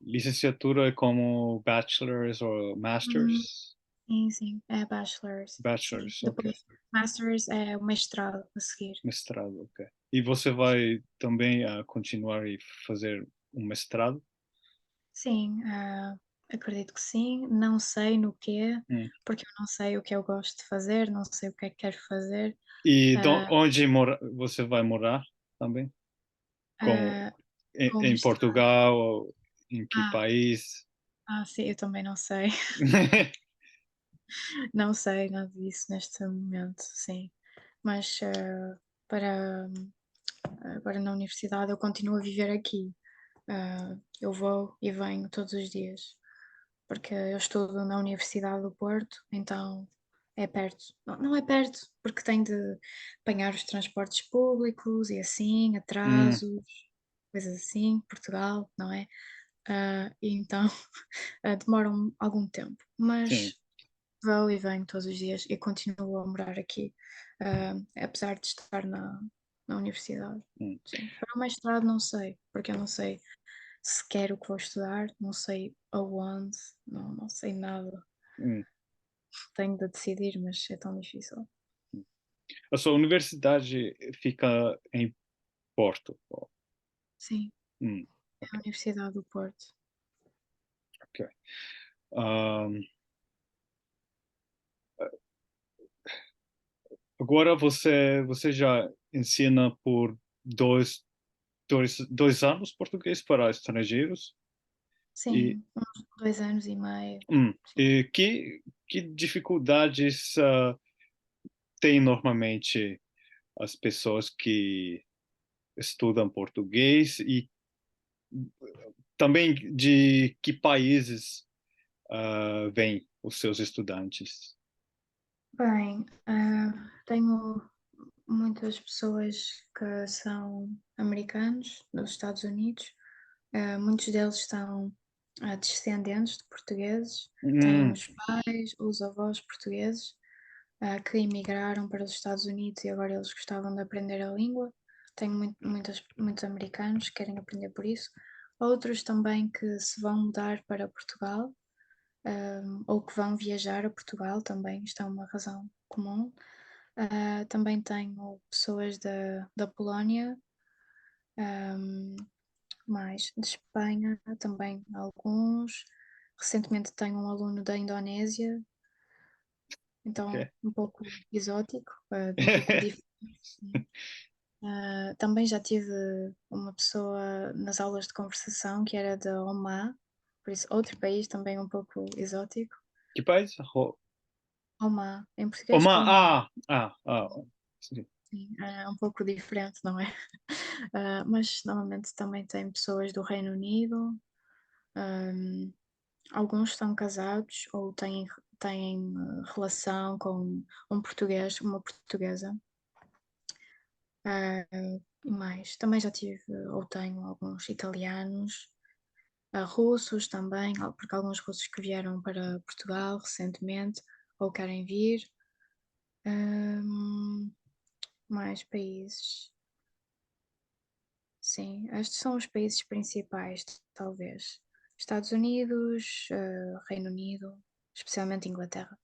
[SPEAKER 1] Licenciatura é como bachelor's ou
[SPEAKER 2] Hum,
[SPEAKER 1] master's?
[SPEAKER 2] sim, sim, é bachelor's, sim.
[SPEAKER 1] Bachelor's, ok.
[SPEAKER 2] Depois masters é o mestrado a seguir.
[SPEAKER 1] Mestrado, ok. E você vai também continuar e fazer um mestrado?
[SPEAKER 2] Sim, acredito que sim. Não sei no quê,
[SPEAKER 1] Hum.
[SPEAKER 2] porque eu não sei o que eu gosto de fazer, não sei o que é que quero fazer.
[SPEAKER 1] E
[SPEAKER 2] Ah,
[SPEAKER 1] onde você vai morar também? Como
[SPEAKER 2] ah,
[SPEAKER 1] em
[SPEAKER 2] mestrado.
[SPEAKER 1] Portugal ou em que
[SPEAKER 2] Ah,
[SPEAKER 1] país?
[SPEAKER 2] sim, eu também não sei. Não sei nada disso neste momento, sim. Mas para agora na universidade eu continuo a viver aqui. Eu vou e venho todos os dias, porque eu estudo na Universidade do Porto, então é perto. Não, não é perto, porque tenho de apanhar os transportes públicos e assim,
[SPEAKER 1] Hum,
[SPEAKER 2] atrasos, coisas assim, Portugal, não é? E então demoram algum tempo,
[SPEAKER 1] sim.
[SPEAKER 2] mas vou e venho todos os dias e continuo a morar aqui, apesar de estar na universidade.
[SPEAKER 1] Hum,
[SPEAKER 2] Sim. Para o mestrado não sei, porque eu não sei se quero o que vou estudar, não sei aonde, não sei nada.
[SPEAKER 1] hum.
[SPEAKER 2] Tenho de decidir, mas é tão difícil.
[SPEAKER 1] A sua universidade fica em Porto.
[SPEAKER 2] Sim, é
[SPEAKER 1] Ok,
[SPEAKER 2] a Universidade do Porto.
[SPEAKER 1] ok. Ahm, agora você já ensina por dois anos português para estrangeiros e,
[SPEAKER 2] Sim, uns 2 anos e meio. Sim.
[SPEAKER 1] e que dificuldades têm normalmente as pessoas que estudam português e também de que países vêm os seus estudantes?
[SPEAKER 2] Bem, tenho muitas pessoas que são americanos dos Estados Unidos. Muitos deles são descendentes de portugueses, têm
[SPEAKER 1] Hum,
[SPEAKER 2] os pais, os avós portugueses, que emigraram para os Estados Unidos e agora eles gostavam de aprender a língua. Tenho muitos americanos que querem aprender por isso. Outros também que se vão mudar para Portugal, ou que vão viajar a Portugal também, isto é uma razão comum. Também tenho pessoas da Polónia, um, mais de Espanha, também alguns. Recentemente tenho um aluno da Indonésia, então
[SPEAKER 1] ok.
[SPEAKER 2] um pouco exótico, um pouco diferente. Sim. Também já tive uma pessoa nas aulas de conversação que era da Oman, por isso outro país também um pouco exótico.
[SPEAKER 1] Que país?
[SPEAKER 2] Oman, em português
[SPEAKER 1] Oman.
[SPEAKER 2] Oman,
[SPEAKER 1] Sim.
[SPEAKER 2] sim, é um pouco diferente, não é? Mas normalmente também tem pessoas do Reino Unido, hum, alguns estão casados ou têm relação com um português, uma portuguesa. Ah, mais, também já tive ou tenho alguns italianos, russos também, porque alguns russos que vieram para Portugal recentemente ou querem vir. Hum, Mais países. Sim, estes são os países principais, talvez. Estados Unidos, Reino Unido, especialmente Inglaterra.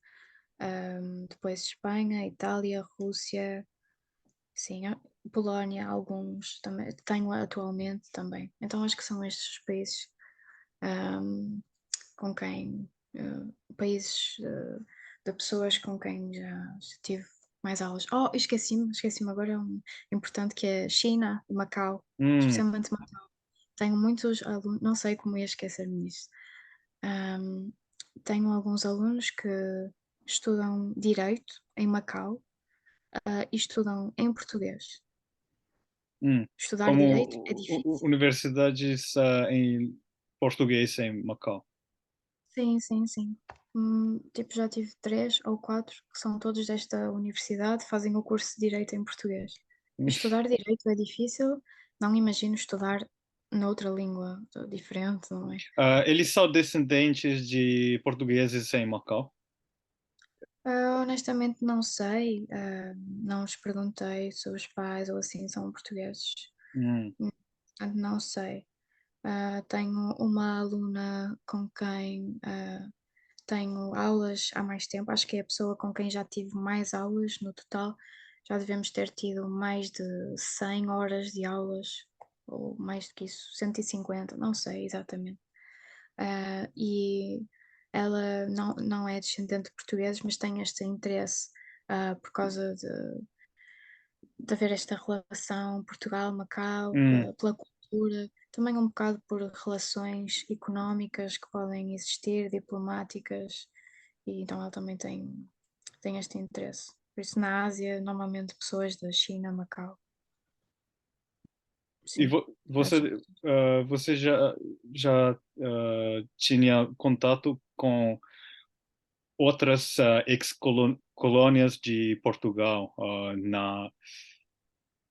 [SPEAKER 2] Depois Espanha, Itália, Rússia, sim, Polónia, alguns também, tenho atualmente também. Então acho que são estes os países ahm, com quem, países de pessoas com quem já tive mais aulas. Oh, esqueci-me agora, é um importante que é China e Macau,
[SPEAKER 1] Hum,
[SPEAKER 2] especialmente Macau. Tenho muitos alunos, não sei como ia esquecer-me disso. Ahm, Tenho alguns alunos que estudam Direito em Macau, e estudam em português.
[SPEAKER 1] hum.
[SPEAKER 2] Estudar
[SPEAKER 1] Como
[SPEAKER 2] Direito é difícil.
[SPEAKER 1] universidades em português em Macau.
[SPEAKER 2] Sim, sim, sim. Tipo, já tive 3 ou 4 que são todos desta universidade, fazem o curso de Direito em português.
[SPEAKER 1] Hum.
[SPEAKER 2] Estudar Direito é difícil, não imagino estudar noutra língua diferente, não é?
[SPEAKER 1] Eles são descendentes de portugueses em Macau.
[SPEAKER 2] Honestamente não sei, não os perguntei se os pais ou assim são portugueses,
[SPEAKER 1] Hum,
[SPEAKER 2] portanto não sei. Tenho uma aluna com quem, tenho aulas há mais tempo, acho que é a pessoa com quem já tive mais aulas no total. Já devemos ter tido mais de 100 horas de aulas, ou mais do que isso, 150, não sei exatamente. E ela não é descendente de portugueses, mas tem este interesse, por causa de haver esta relação Portugal-Macau,
[SPEAKER 1] hum.
[SPEAKER 2] pela cultura, também um bocado por relações económicas que podem existir, diplomáticas, e então ela também tem este interesse. Por isso, na Ásia, normalmente pessoas da China, Macau,
[SPEAKER 1] E
[SPEAKER 2] sim, são.
[SPEAKER 1] você já tinha contato com outras ex-colônias de Portugal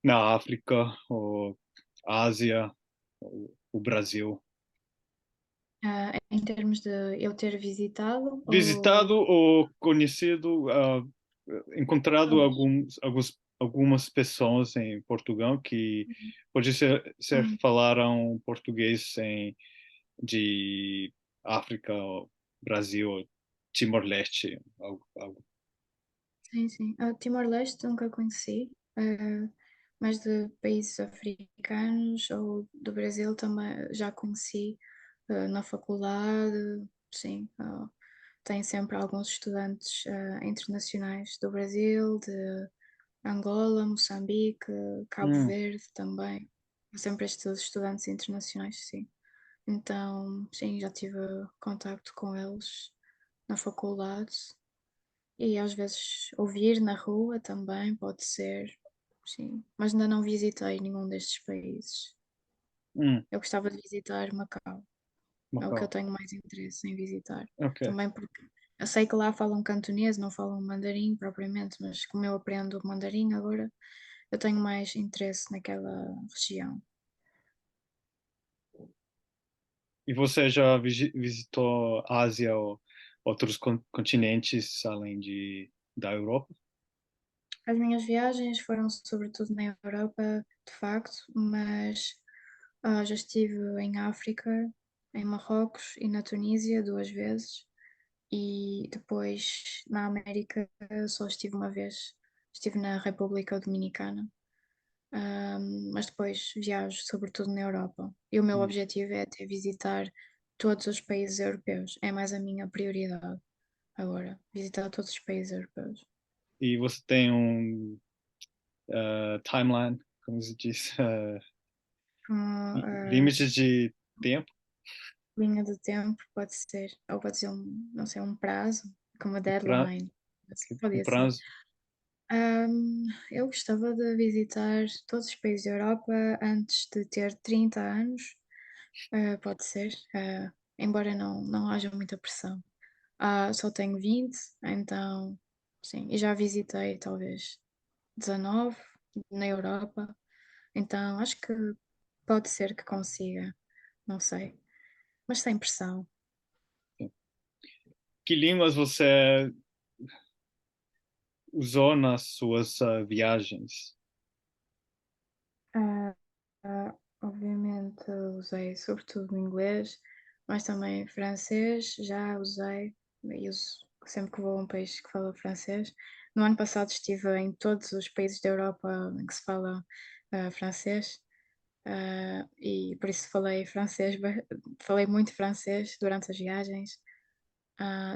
[SPEAKER 1] na África, ou Ásia, o Brasil?
[SPEAKER 2] Em termos de eu ter visitado
[SPEAKER 1] Visitado
[SPEAKER 2] ou
[SPEAKER 1] ou conhecido, encontrado
[SPEAKER 2] todos?
[SPEAKER 1] algumas pessoas em Portugal que pode ser
[SPEAKER 2] Hum,
[SPEAKER 1] falaram português de África, ou Brasil, Timor-Leste, algo.
[SPEAKER 2] sim, sim. Timor-Leste nunca conheci, mas de países africanos ou do Brasil também já conheci, na faculdade, sim. Tem sempre alguns estudantes internacionais do Brasil, de Angola, Moçambique, Cabo
[SPEAKER 1] Hum.
[SPEAKER 2] Verde também. Há sempre estes estudantes internacionais, sim. Então, sim, já tive contacto com eles na faculdade e às vezes ouvir na rua também pode ser, sim. Mas ainda não visitei nenhum destes países.
[SPEAKER 1] Hum.
[SPEAKER 2] Eu gostava de visitar Macau. É o que eu
[SPEAKER 1] Macau.
[SPEAKER 2] tenho mais interesse em visitar.
[SPEAKER 1] Ok.
[SPEAKER 2] Também porque eu sei que lá falam cantonês, não falam mandarim propriamente, mas como eu aprendo mandarim agora, eu tenho mais interesse naquela região.
[SPEAKER 1] E você já visitou a Ásia ou outros continentes além da Europa?
[SPEAKER 2] As minhas viagens foram sobretudo na Europa, de facto, mas já estive em África, em Marrocos e na Tunísia 2 vezes, e depois na América só estive uma vez, estive na República Dominicana. Mas depois viajo sobretudo na Europa. E o meu
[SPEAKER 1] Hum.
[SPEAKER 2] objetivo é até visitar todos os países europeus. É mais a minha prioridade agora, visitar todos os países europeus.
[SPEAKER 1] E você tem um timeline? como se diz,
[SPEAKER 2] Como
[SPEAKER 1] limites de tempo,
[SPEAKER 2] linha do tempo, pode ser. Ou pode ser não sei, um prazo, como a
[SPEAKER 1] pra,
[SPEAKER 2] deadline.
[SPEAKER 1] um
[SPEAKER 2] Podia ser.
[SPEAKER 1] prazo.
[SPEAKER 2] Eu gostava de visitar todos os países da Europa antes de ter 30 anos, pode ser, embora não haja muita pressão. Só tenho 20, então, sim, e já visitei talvez 19 na Europa, então acho que pode ser que consiga, não sei, mas sem pressão.
[SPEAKER 1] Que línguas você usou nas suas viagens?
[SPEAKER 2] Ah, Obviamente usei sobretudo o inglês, mas também francês, já usei, e uso sempre que vou a um país que fala francês. No ano passado estive em todos os países da Europa em que se fala francês, e por isso falei francês, falei muito francês durante as viagens.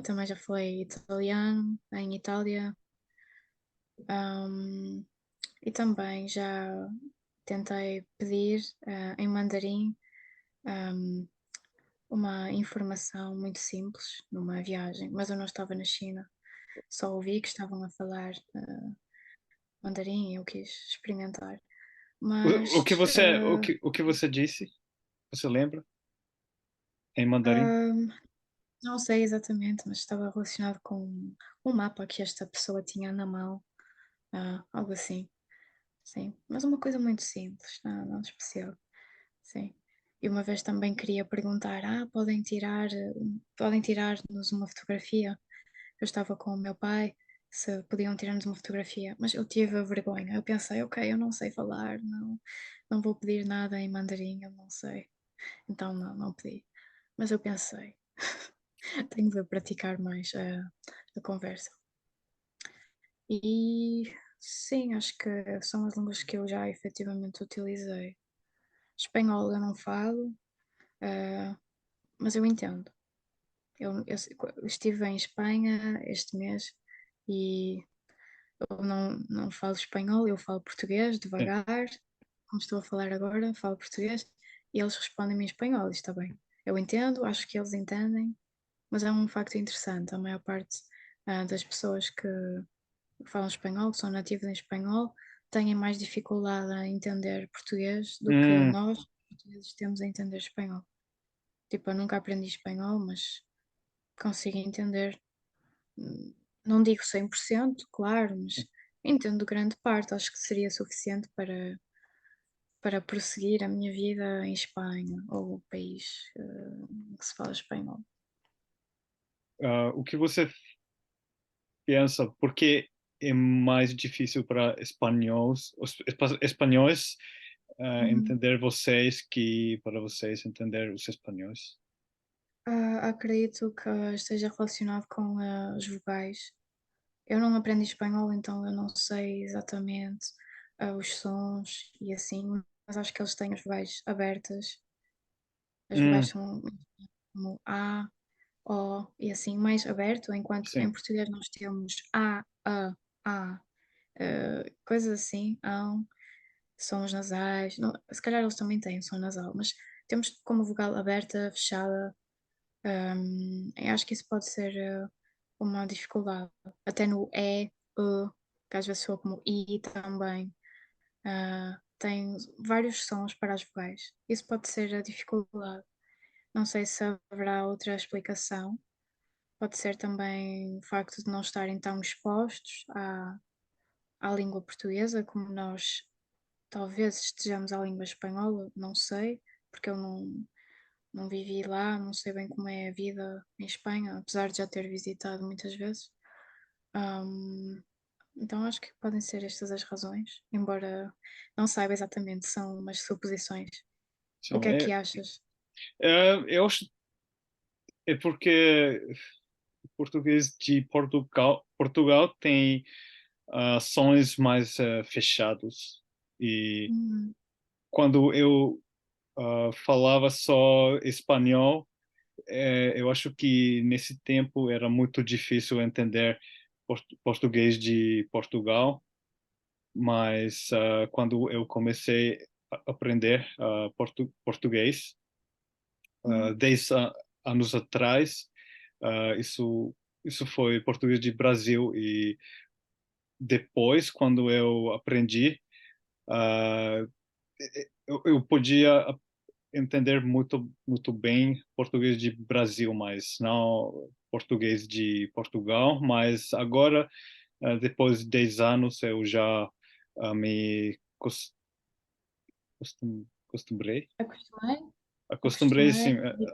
[SPEAKER 2] Também já falei italiano em Itália, ahm, e também já tentei pedir em mandarim ahm, uma informação muito simples numa viagem, mas eu não estava na China, só ouvi que estavam a falar mandarim e eu quis experimentar.
[SPEAKER 1] O que
[SPEAKER 2] Mas
[SPEAKER 1] você, o que você disse? Você lembra? Em mandarim?
[SPEAKER 2] ahm, não sei exatamente, mas estava relacionado com um mapa que esta pessoa tinha na mão, algo assim, sim. Mas uma coisa muito simples, nada especial, sim. E uma vez também queria perguntar: podem tirar-nos uma fotografia? Eu estava com o meu pai, se podiam tirar-nos uma fotografia, mas eu tive a vergonha. Eu pensei, ok, eu não sei falar, não vou pedir nada em mandarim, eu não sei. Então não pedi. Mas eu pensei, tenho de praticar mais a conversa. E sim, acho que são as línguas que eu já efetivamente utilizei. Espanhol eu não falo, eh, mas eu entendo. Eu estive em Espanha este mês e eu não falo espanhol, eu falo português
[SPEAKER 1] Sim.
[SPEAKER 2] devagar, como estou a falar agora, falo português e eles respondem-me em espanhol, e está bem. Eu entendo, acho que eles entendem, mas é um facto interessante. A maior parte das pessoas que falam espanhol, que são nativos em espanhol, têm mais dificuldade em entender português do que
[SPEAKER 1] Hum,
[SPEAKER 2] nós, portugueses, temos a entender espanhol. Tipo, eu nunca aprendi espanhol, mas consigo entender. Não digo 100%, claro, mas entendo grande parte. Acho que seria suficiente para prosseguir a minha vida em Espanha ou o país em que se fala espanhol.
[SPEAKER 1] o que você pensa? Por que é mais difícil para espanhóis, espanhóis
[SPEAKER 2] Uhum.
[SPEAKER 1] entender vocês que para vocês entender os espanhóis?
[SPEAKER 2] Acredito que esteja relacionado com as vogais. Eu não aprendi espanhol, então eu não sei exatamente os sons e assim, mas acho que eles têm as vogais abertas. As vogais
[SPEAKER 1] Hum,
[SPEAKER 2] são como A, O e assim mais aberto, enquanto em
[SPEAKER 1] sim.
[SPEAKER 2] português nós temos A, coisas assim, ão, sons nasais, se calhar eles também têm som nasal, mas temos como vogal aberta, fechada, eu acho que isso pode ser uma dificuldade. Até no que às vezes soa como I também, tem vários sons para as vogais. Isso pode ser a dificuldade. Não sei se haverá outra explicação. Pode ser também o facto de não estarem tão expostos à língua portuguesa como nós talvez estejamos à língua espanhola, não sei, porque eu não vivi lá, não sei bem como é a vida em Espanha, apesar de já ter visitado muitas vezes. Ahm, então acho que podem ser estas as razões, embora não saiba exatamente, são umas suposições. O
[SPEAKER 1] São,
[SPEAKER 2] que é que achas?
[SPEAKER 1] eu acho é porque o português de Portugal tem sons mais fechados e
[SPEAKER 2] Hum,
[SPEAKER 1] quando eu falava só espanhol, eu acho que nesse tempo era muito difícil entender português de Portugal mas quando eu comecei a aprender português,
[SPEAKER 2] Uhum.
[SPEAKER 1] 10 anos atrás, isso foi português de Brasil, e depois, quando eu aprendi, ah, eu podia entender muito bem português de Brasil, mas não português de Portugal. Mas agora, depois de 10 anos, eu já me costumbrei,
[SPEAKER 2] Acostumei,
[SPEAKER 1] acostumbrei, sim,
[SPEAKER 2] acredito.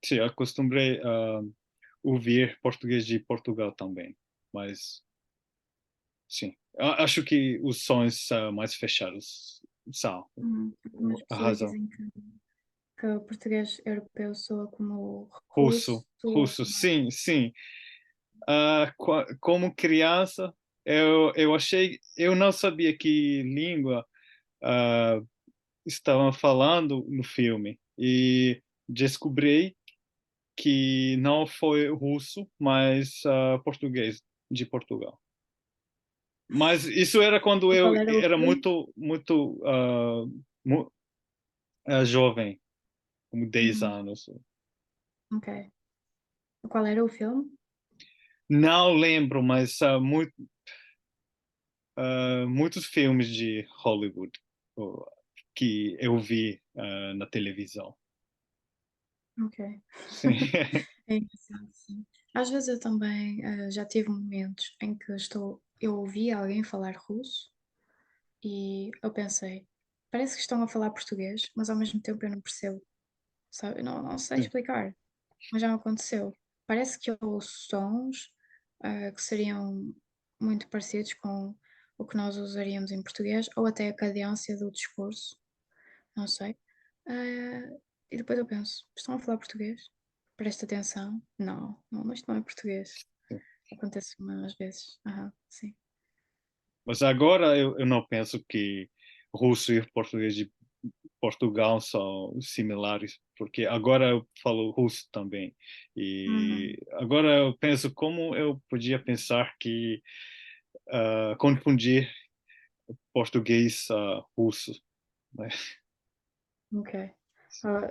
[SPEAKER 1] sim, acostumbrei a ouvir português de Portugal também. Mas, sim, acho que os sons mais fechados são
[SPEAKER 2] Algumas
[SPEAKER 1] a
[SPEAKER 2] pessoas
[SPEAKER 1] razão.
[SPEAKER 2] dizem que o português europeu soa como russo ou
[SPEAKER 1] Russo, sim, sim. Como criança, eu não sabia que língua ah, estavam falando no filme, e descobri que não foi russo, mas português de Portugal. Mas isso era quando
[SPEAKER 2] e
[SPEAKER 1] eu
[SPEAKER 2] qual era o
[SPEAKER 1] era
[SPEAKER 2] filme?
[SPEAKER 1] muito mu- jovem, como 10
[SPEAKER 2] Uhum,
[SPEAKER 1] anos.
[SPEAKER 2] ok. Qual era o filme?
[SPEAKER 1] Não lembro, mas muitos filmes de Hollywood oh, que eu vi na televisão.
[SPEAKER 2] Ok.
[SPEAKER 1] Sim.
[SPEAKER 2] É engraçado, sim. Às vezes eu também, já tive momentos em que eu ouvi alguém falar russo e eu pensei: "Parece que estão a falar português, mas ao mesmo tempo eu não percebo", sabe? Eu não sei
[SPEAKER 1] Sim.
[SPEAKER 2] explicar, mas já me aconteceu. Parece que eu ouço sons, que seriam muito parecidos com o que nós usaríamos em português ou até a cadência do discurso. Não sei. Ah, e depois eu penso: "Estão a falar português? Presta atenção". Não, não, isto não é português. Acontece-me às vezes. Aham, sim.
[SPEAKER 1] Mas agora eu não penso que russo e português de Portugal são similares, porque agora eu falo russo também.
[SPEAKER 2] Uhum.
[SPEAKER 1] E agora eu penso como eu podia pensar que confundir português russo, né?
[SPEAKER 2] Ok.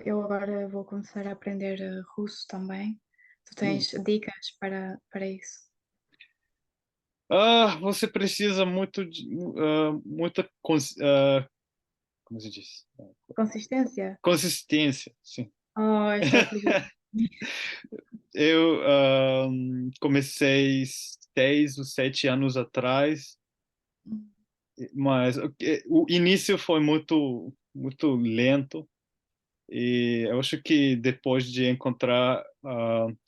[SPEAKER 2] Eu agora vou começar a aprender, russo também. Tu
[SPEAKER 1] Hum.
[SPEAKER 2] tens dicas para isso?
[SPEAKER 1] Você precisa muito de muita como se diz?
[SPEAKER 2] Consistência?
[SPEAKER 1] Consistência, sim.
[SPEAKER 2] Oh, esta é o problema.
[SPEAKER 1] Eu comecei 6 ou 7 anos atrás, mas o início foi muito lento, e eu acho que depois de encontrar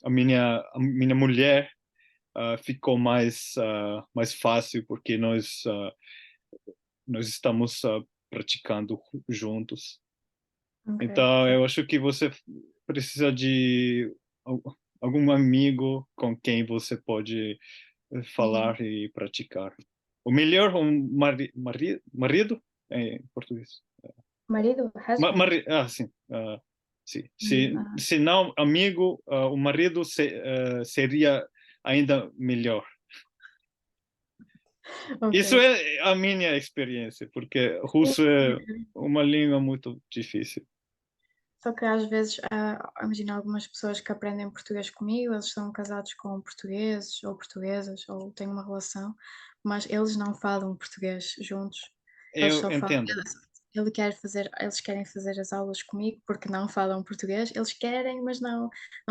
[SPEAKER 1] a minha mulher, ficou mais fácil, porque nós estamos praticando juntos.
[SPEAKER 2] Ok,
[SPEAKER 1] Então,
[SPEAKER 2] sim.
[SPEAKER 1] eu acho que você precisa de al- algum amigo com quem você pode
[SPEAKER 2] Uhum.
[SPEAKER 1] falar e praticar. O melhor, um marido em português.
[SPEAKER 2] Marido? Husband?
[SPEAKER 1] Sim. Sim.
[SPEAKER 2] Marido,
[SPEAKER 1] Se não amigo, o marido seria ainda melhor.
[SPEAKER 2] ok.
[SPEAKER 1] Isso é a minha experiência, porque
[SPEAKER 2] Sim,
[SPEAKER 1] russo
[SPEAKER 2] sim,
[SPEAKER 1] é
[SPEAKER 2] acredito.
[SPEAKER 1] uma língua muito difícil.
[SPEAKER 2] Só que às vezes, imagina algumas pessoas que aprendem português comigo, eles são casados com portugueses ou portuguesas ou têm uma relação, mas eles não falam português juntos. Eles
[SPEAKER 1] Eu
[SPEAKER 2] só falam
[SPEAKER 1] entendo.
[SPEAKER 2] eles querem fazer as aulas comigo porque não falam português. Eles querem, mas não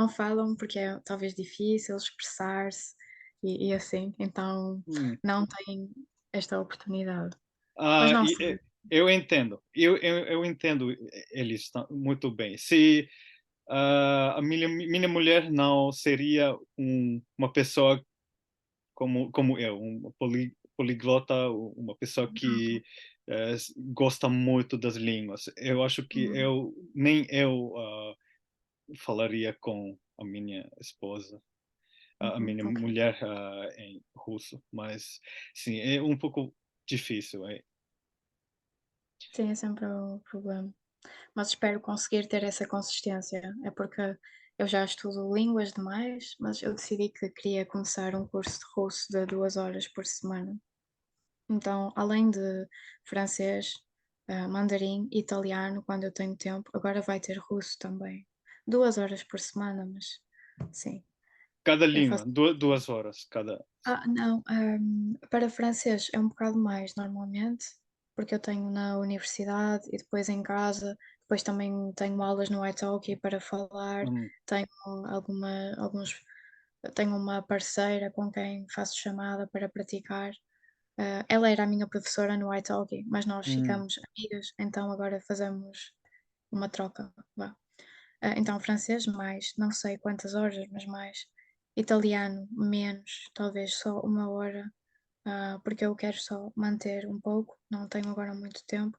[SPEAKER 2] falam porque é talvez difícil expressar-se e assim, então
[SPEAKER 1] Hum.
[SPEAKER 2] não têm esta oportunidade. Mas
[SPEAKER 1] Ah,
[SPEAKER 2] não
[SPEAKER 1] e,
[SPEAKER 2] sei.
[SPEAKER 1] eu entendo. Eu entendo eles muito bem. Se a minha mulher não seria uma pessoa como eu, uma poliglota, uma pessoa que gosta muito das línguas. Eu acho que
[SPEAKER 2] Uhum,
[SPEAKER 1] nem eu falaria com a minha esposa, a
[SPEAKER 2] uhum,
[SPEAKER 1] minha
[SPEAKER 2] ok.
[SPEAKER 1] mulher em russo, mas sim, é um pouco difícil.
[SPEAKER 2] Sim, é sempre o problema. Mas espero conseguir ter essa consistência. É porque eu já estudo línguas demais, mas eu decidi que queria começar um curso de russo de 2 horas por semana. Então, além de francês, mandarim, italiano, quando eu tenho tempo, agora vai ter russo também. 2 horas por semana, mas sim,
[SPEAKER 1] Cada
[SPEAKER 2] eu
[SPEAKER 1] língua,
[SPEAKER 2] faço.
[SPEAKER 1] 2 horas cada.
[SPEAKER 2] Não, para francês é um bocado mais normalmente, porque eu tenho na universidade e depois em casa, depois também tenho aulas no italki para falar,
[SPEAKER 1] Hum,
[SPEAKER 2] tenho alguns, tenho uma parceira com quem faço chamada para praticar. Ela era a minha professora no italki, mas nós
[SPEAKER 1] hum.
[SPEAKER 2] ficamos amigas, então agora fazemos uma troca, vá. Então francês mais, não sei quantas horas, mas mais. Italiano menos, talvez só 1 hora, porque eu quero só manter um pouco, não tenho agora muito tempo.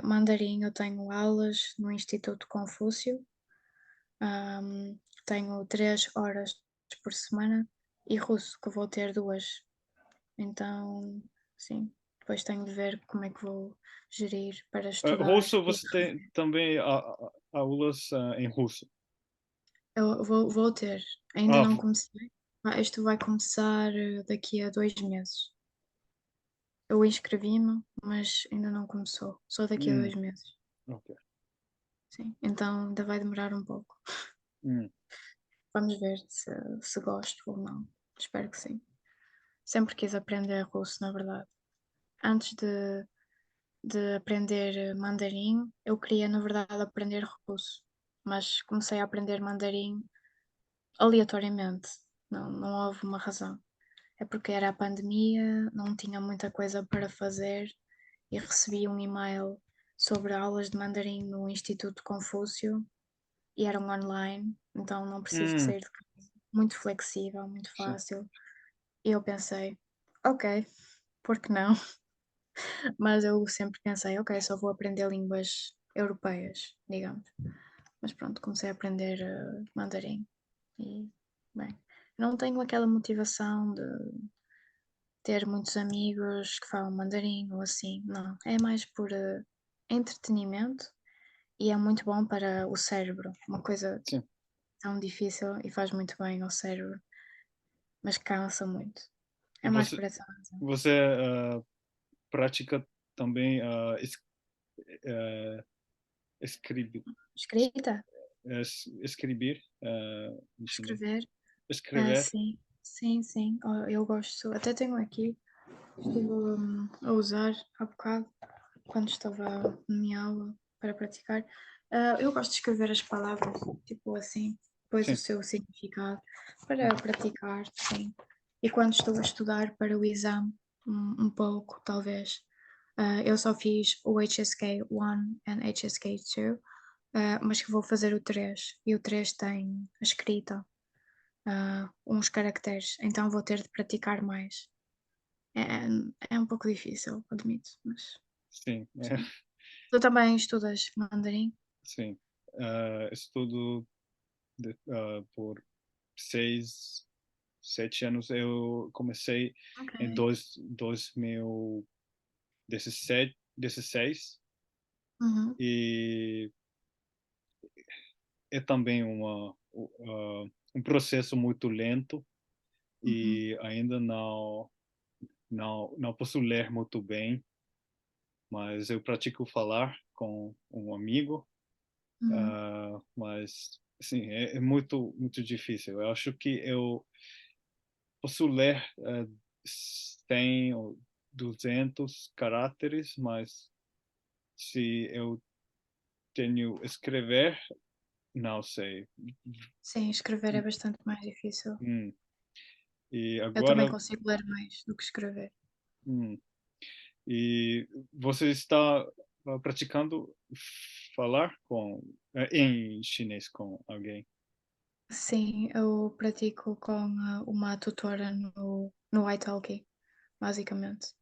[SPEAKER 2] Mandarim eu tenho aulas no Instituto Confúcio, tenho 3 horas por semana e russo que vou ter 2. Então, sim, depois tenho de ver como é que vou gerir para estudar
[SPEAKER 1] Russo,
[SPEAKER 2] e
[SPEAKER 1] você tem também aulas em russo.
[SPEAKER 2] eu vou ter, ainda
[SPEAKER 1] Ah,
[SPEAKER 2] não comecei. Isto vai começar, daqui a 2 meses. Eu inscrevi-me, mas ainda não começou, só daqui a
[SPEAKER 1] hum,
[SPEAKER 2] 2 meses.
[SPEAKER 1] ok.
[SPEAKER 2] Sim, então ainda vai demorar um pouco.
[SPEAKER 1] Hum,
[SPEAKER 2] Vamos ver se gosto ou não. Espero que sim. Sempre quis aprender russo, na verdade. Antes de aprender mandarim, eu queria, na verdade, aprender russo, mas comecei a aprender mandarim aleatoriamente. Não houve uma razão. É porque era a pandemia, não tinha muita coisa para fazer e recebi um e-mail sobre aulas de mandarim no Instituto Confúcio e eram online, então não preciso de
[SPEAKER 1] hum,
[SPEAKER 2] sair de casa. Muito flexível, muito
[SPEAKER 1] sim.
[SPEAKER 2] fácil. E eu pensei, ok, por que não? Mas eu sempre pensei, ok, só vou aprender línguas europeias, digamos. Mas pronto, comecei a aprender mandarim e, bem, não tenho aquela motivação de ter muitos amigos que falam mandarim ou assim, não. É mais por entretenimento e é muito bom para o cérebro. Uma coisa
[SPEAKER 1] Sim.
[SPEAKER 2] tão difícil e faz muito bem ao cérebro, mas cansa muito.
[SPEAKER 1] E
[SPEAKER 2] É mais por essa razão.
[SPEAKER 1] você pratica também escrever,
[SPEAKER 2] Escrita?
[SPEAKER 1] escrever em chinês.
[SPEAKER 2] Escrever?
[SPEAKER 1] Escrever,
[SPEAKER 2] Sim, sim, sim. Eu gosto. Até tenho aqui, estive a usar há bocado, quando estava na minha aula para praticar. Eu gosto de escrever as palavras, tipo assim, depois o
[SPEAKER 1] sim.
[SPEAKER 2] seu significado, para
[SPEAKER 1] Uhum.
[SPEAKER 2] praticar, sim. E quando estou a estudar para o exame, um pouco, talvez. Eu só fiz o HSK 1 e HSK 2, mas que vou fazer o 3. E o 3 tem a escrita, uns caracteres, então vou ter de praticar mais. É, é um pouco difícil, admito, mas
[SPEAKER 1] Sim,
[SPEAKER 2] sim. Tu também estudas mandarim?
[SPEAKER 1] sim. Estudo por 6, 7 anos. Eu comecei
[SPEAKER 2] Ok.
[SPEAKER 1] em 2016
[SPEAKER 2] Uhum,
[SPEAKER 1] e é também um processo muito lento
[SPEAKER 2] uhum,
[SPEAKER 1] e ainda não posso ler muito bem, mas eu pratico falar com um amigo,
[SPEAKER 2] uhum.
[SPEAKER 1] mas sim, é muito muito difícil. Eu acho que eu posso ler 100 ou 200 caracteres, mas se eu tenho escrever, não sei.
[SPEAKER 2] Sim, escrever é bastante mais difícil.
[SPEAKER 1] Hum, E
[SPEAKER 2] Eu também
[SPEAKER 1] agora,
[SPEAKER 2] consigo ler mais do que escrever.
[SPEAKER 1] hum, e você está praticando falar em chinês com alguém?
[SPEAKER 2] Sim, eu pratico com uma tutora no italki, basicamente.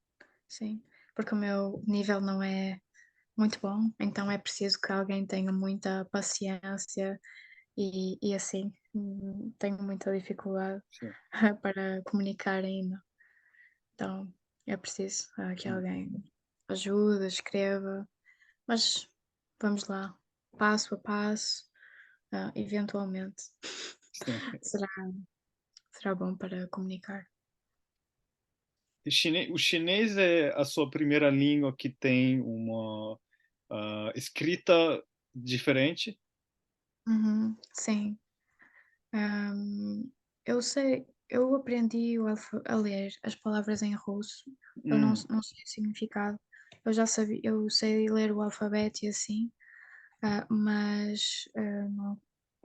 [SPEAKER 2] Sim, porque o meu nível não é muito bom, então é preciso que alguém tenha muita paciência e assim, tenho muita dificuldade
[SPEAKER 1] Sim.
[SPEAKER 2] para comunicar ainda. Então é preciso que
[SPEAKER 1] Hum,
[SPEAKER 2] alguém ajude, escreva, mas vamos lá, passo a passo, eventualmente
[SPEAKER 1] sim.
[SPEAKER 2] será, será bom para comunicar.
[SPEAKER 1] O chinês é a sua primeira língua que tem uma escrita diferente?
[SPEAKER 2] Uhum, sim. Eu aprendi a ler as palavras em russo, eu
[SPEAKER 1] Hum,
[SPEAKER 2] não sei o significado, eu já sabia, eu sei ler o alfabeto e assim, mas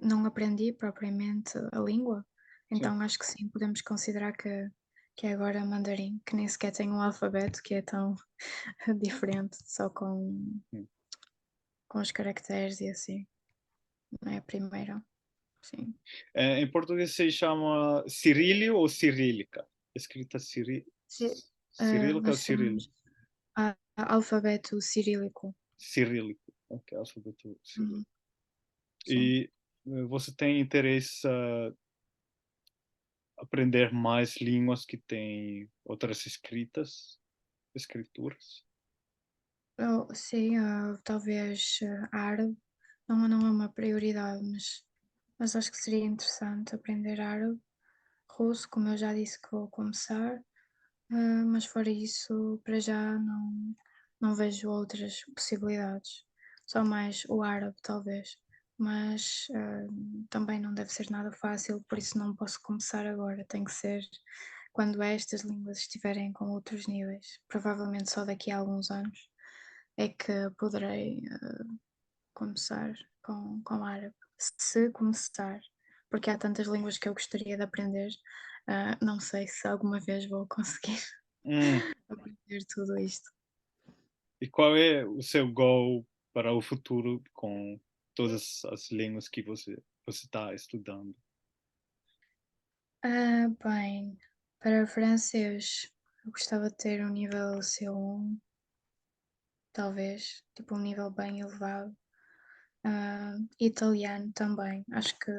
[SPEAKER 2] não aprendi propriamente a língua,
[SPEAKER 1] sim.
[SPEAKER 2] então acho que sim, podemos considerar que é agora mandarim, que nem sequer tem um alfabeto que é tão diferente, só
[SPEAKER 1] Hum.
[SPEAKER 2] com os caracteres e assim, não é a primeira, sim.
[SPEAKER 1] Em português se chama cirílio ou cirílica? Escrita
[SPEAKER 2] Ci-
[SPEAKER 1] cirílica ou
[SPEAKER 2] Nós
[SPEAKER 1] cirílico?
[SPEAKER 2] chamamos alfabeto cirílico.
[SPEAKER 1] Cirílico. Ok, alfabeto
[SPEAKER 2] Uhum,
[SPEAKER 1] cirílico.
[SPEAKER 2] sim.
[SPEAKER 1] E você tem interesse aprender mais línguas que têm outras escrituras?
[SPEAKER 2] Sim, talvez árabe. Não, não é uma prioridade, mas acho que seria interessante aprender árabe. Russo, como eu já disse que vou começar, mas fora isso, para já não vejo outras possibilidades. Só mais o árabe, talvez. Mas também não deve ser nada fácil, por isso não posso começar agora. Tem que ser quando estas línguas estiverem com outros níveis. Provavelmente só daqui a alguns anos é que poderei começar com árabe. Se começar, porque há tantas línguas que eu gostaria de aprender, não sei se alguma vez vou conseguir
[SPEAKER 1] Hum.
[SPEAKER 2] aprender tudo isto.
[SPEAKER 1] E qual é o seu goal para o futuro com todas as línguas que você está estudando?
[SPEAKER 2] Bem, para francês, eu gostava de ter um nível C1, talvez, tipo um nível bem elevado. Italiano também, acho que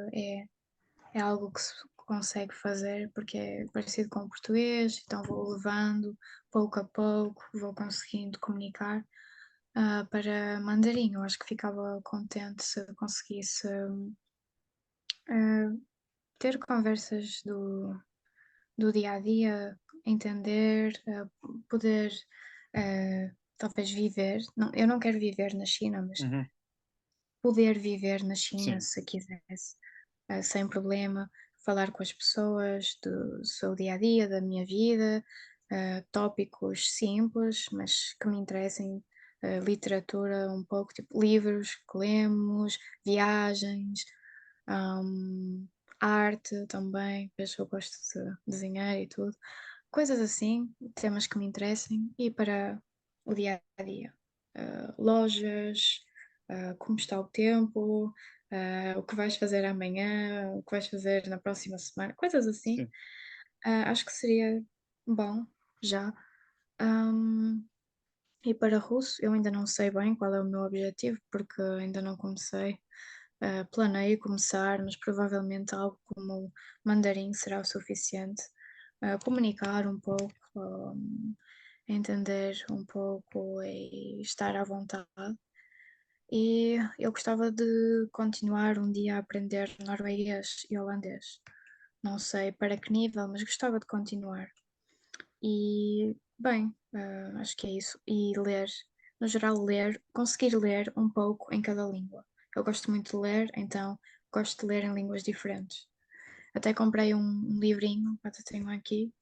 [SPEAKER 2] é algo que se consegue fazer porque é parecido com o português, então vou levando pouco a pouco, vou conseguindo comunicar. Para mandarim, eu acho que ficava contente se conseguisse ah, ter conversas do dia a dia, entender, poder talvez viver. Não, eu não quero viver na China, mas
[SPEAKER 1] Uhum,
[SPEAKER 2] poder viver na China
[SPEAKER 1] sim.
[SPEAKER 2] se quisesse, sem problema, falar com as pessoas do seu dia a dia, da minha vida, tópicos simples, mas que me interessem, literatura um pouco, tipo livros que lemos, viagens, hum, arte também, vejo que eu gosto de desenhar e tudo. Coisas assim, temas que me interessem e para o dia a dia. Lojas, como está o tempo, o que vais fazer amanhã, o que vais fazer na próxima semana, coisas assim.
[SPEAKER 1] Sim.
[SPEAKER 2] Acho que seria bom já. Hum, e para russo, eu ainda não sei bem qual é o meu objetivo, porque ainda não comecei. Planeio começar, mas provavelmente algo como mandarim será o suficiente. Comunicar um pouco, entender um pouco e estar à vontade. E eu gostava de continuar um dia a aprender norueguês e holandês. Não sei para que nível, mas gostava de continuar. E, bem, acho que é isso. E ler, no geral, ler, conseguir ler um pouco em cada língua. Eu gosto muito de ler, então gosto de ler em línguas diferentes. Até comprei um livrinho, até tenho aqui,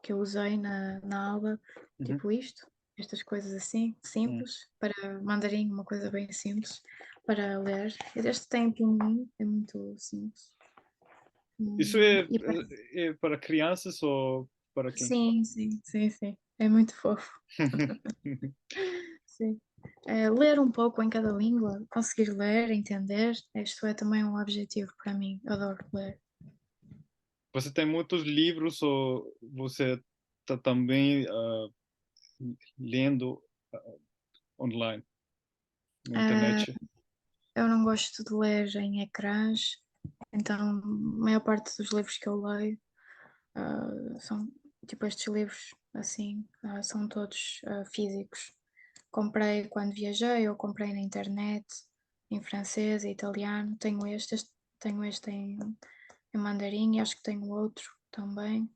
[SPEAKER 2] que eu usei na aula,
[SPEAKER 1] Uhum,
[SPEAKER 2] tipo isto, estas coisas assim,
[SPEAKER 1] hum.
[SPEAKER 2] simples, para mandarim, uma coisa bem simples, para ler. Este tem pinguim, é muito simples.
[SPEAKER 1] Isso
[SPEAKER 2] E para...
[SPEAKER 1] é para crianças ou para quem?
[SPEAKER 2] Sim, sim, sim, sim, é muito fofo. Sim. Ler um pouco em cada língua, conseguir ler, entender, isto é também um objetivo para mim. Adoro ler.
[SPEAKER 1] Você tem muitos livros ou você está também lendo online, na
[SPEAKER 2] Ah,
[SPEAKER 1] internet?
[SPEAKER 2] eu não gosto de ler em ecrãs, então a maior parte dos livros que eu leio são tipo estes livros assim, são todos físicos. Comprei quando viajei ou comprei na internet, em francês e italiano. Tenho este em mandarim e acho que tenho outro também.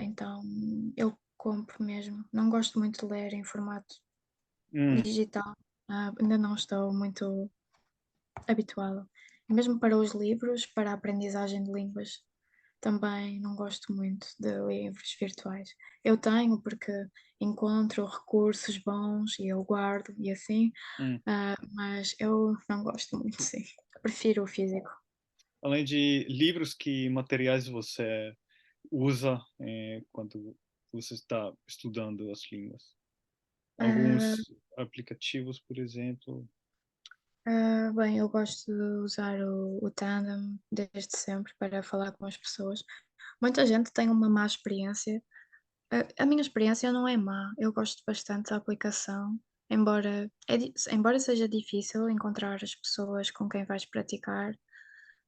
[SPEAKER 2] Então eu compro mesmo. Não gosto muito de ler em formato
[SPEAKER 1] Hum,
[SPEAKER 2] digital. Ainda não estou muito habituada. E mesmo para os livros, para a aprendizagem de línguas, também não gosto muito de livros virtuais. Eu tenho porque encontro recursos bons e eu guardo e assim,
[SPEAKER 1] hum.
[SPEAKER 2] mas eu não gosto muito, sim. Prefiro o físico.
[SPEAKER 1] Além de livros, que materiais você usa quando você está estudando as línguas?
[SPEAKER 2] Ah,
[SPEAKER 1] Alguns aplicativos, por exemplo?
[SPEAKER 2] bem, eu gosto de usar o Tandem desde sempre para falar com as pessoas. Muita gente tem uma má experiência. A minha experiência não é má, eu gosto bastante da aplicação, embora seja difícil encontrar as pessoas com quem vais praticar,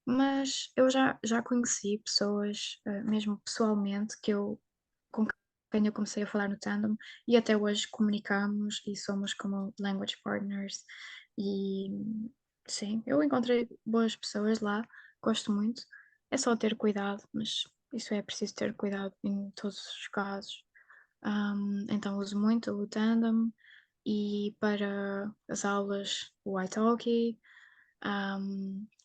[SPEAKER 2] mas eu já conheci pessoas, mesmo pessoalmente, com quem eu comecei a falar no Tandem e até hoje comunicamos e somos como language partners e sim, eu encontrei boas pessoas lá, gosto muito. É só ter cuidado, mas isso é preciso ter cuidado em todos os casos. Então uso muito o Tandem e para as aulas o italki.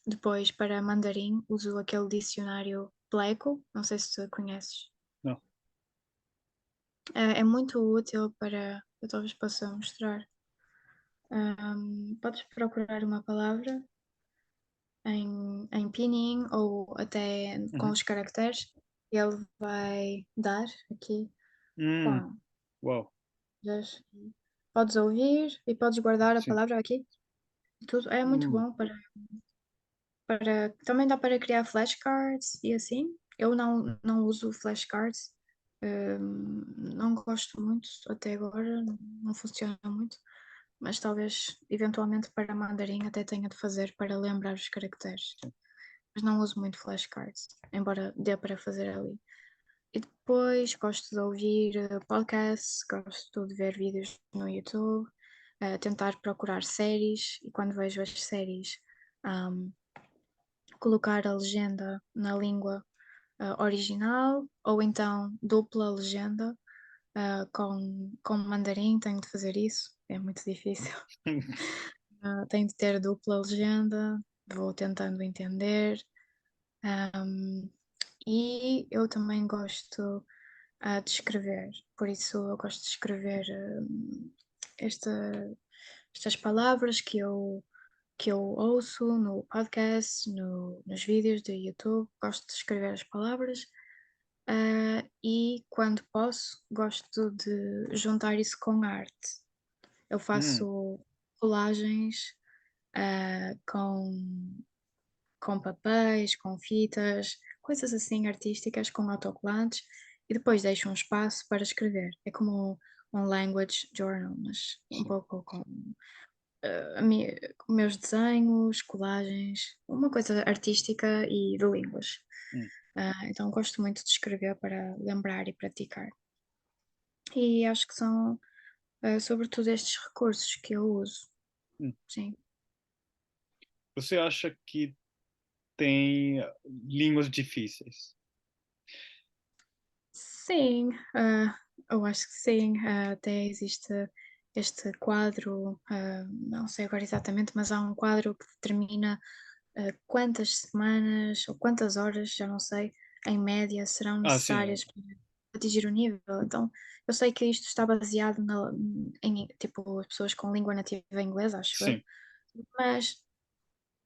[SPEAKER 2] Depois para mandarim uso aquele dicionário Pleco, não sei se tu conheces.
[SPEAKER 1] Não.
[SPEAKER 2] É muito útil para, eu talvez possa mostrar. Podes procurar uma palavra em pinyin ou até com
[SPEAKER 1] Uhum.
[SPEAKER 2] os caracteres. Ele vai dar aqui.
[SPEAKER 1] Hum,
[SPEAKER 2] Bom,
[SPEAKER 1] uau,
[SPEAKER 2] podes ouvir e podes guardar a
[SPEAKER 1] sim.
[SPEAKER 2] palavra aqui. Tudo é muito
[SPEAKER 1] Hum,
[SPEAKER 2] bom também dá para criar flashcards e assim. Eu não uso flashcards, não gosto muito até agora, não funciona muito, mas talvez eventualmente para mandarim até tenha de fazer para lembrar os caracteres.
[SPEAKER 1] sim.
[SPEAKER 2] Mas não uso muito flashcards, embora dê para fazer ali. E depois gosto de ouvir podcasts, gosto de ver vídeos no YouTube, tentar procurar séries e quando vejo as séries, um, colocar a legenda na língua original ou então dupla legenda com mandarim, tenho de fazer isso, é muito difícil. Tenho de ter dupla legenda, vou tentando entender. Um, e eu também gosto de escrever, por isso eu gosto de escrever esta- estas palavras que eu ouço no podcast, nos vídeos do YouTube, gosto de escrever as palavras e quando posso, gosto de juntar isso com arte. Eu
[SPEAKER 1] Hum,
[SPEAKER 2] faço colagens ah, com papéis, com fitas, coisas assim artísticas, com autocolantes, e depois deixo um espaço para escrever. É como um language journal, mas um
[SPEAKER 1] sim.
[SPEAKER 2] pouco com meus desenhos, colagens, uma coisa artística e de línguas.
[SPEAKER 1] Hum,
[SPEAKER 2] Então gosto muito de escrever para lembrar e praticar. E acho que são sobretudo estes recursos que eu uso.
[SPEAKER 1] hum.
[SPEAKER 2] Sim.
[SPEAKER 1] Você acha que tem línguas difíceis?
[SPEAKER 2] Sim, eu acho que sim. Até existe este quadro, não sei agora exatamente, mas há um quadro que determina quantas semanas ou quantas horas, já não sei, em média serão
[SPEAKER 1] Ah, sim,
[SPEAKER 2] necessárias para atingir o nível. Então, eu sei que isto está baseado em tipo as pessoas com língua nativa inglesa, acho eu,
[SPEAKER 1] sim.
[SPEAKER 2] mas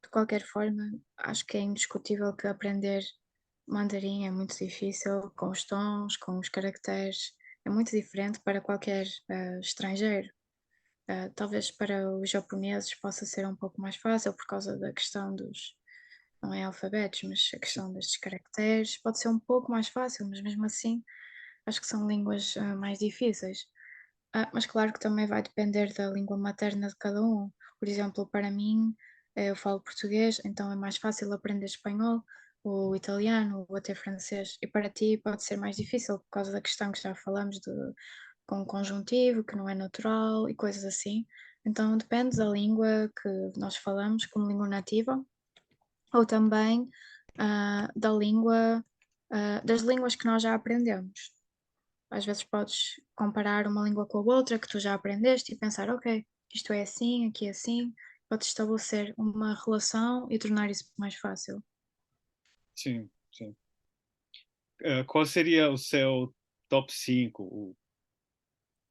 [SPEAKER 2] de qualquer forma, acho que é indiscutível que aprender mandarim é muito difícil, com os tons, com os caracteres, é muito diferente para qualquer estrangeiro. Talvez para os japoneses possa ser um pouco mais fácil por causa da questão não é alfabetos, mas a
[SPEAKER 1] Sim.
[SPEAKER 2] questão destes caracteres pode ser um pouco mais fácil, mas mesmo assim acho que são línguas mais difíceis. Mas claro que também vai depender da língua materna de cada um. Por exemplo, para mim, eu falo português, então é mais fácil aprender espanhol, ou italiano, ou até francês. E para ti pode ser mais difícil por causa da questão que já falamos com o conjuntivo, que não é natural e coisas assim. Então depende da língua que nós falamos como língua nativa, ou também da língua, das línguas que nós já aprendemos. às vezes podes comparar uma língua com a outra que tu já aprendeste e pensar: "Ok, isto é assim, aqui é assim", podes estabelecer uma relação e tornar isso mais fácil.
[SPEAKER 1] Sim, sim. Qual seria o seu top 5,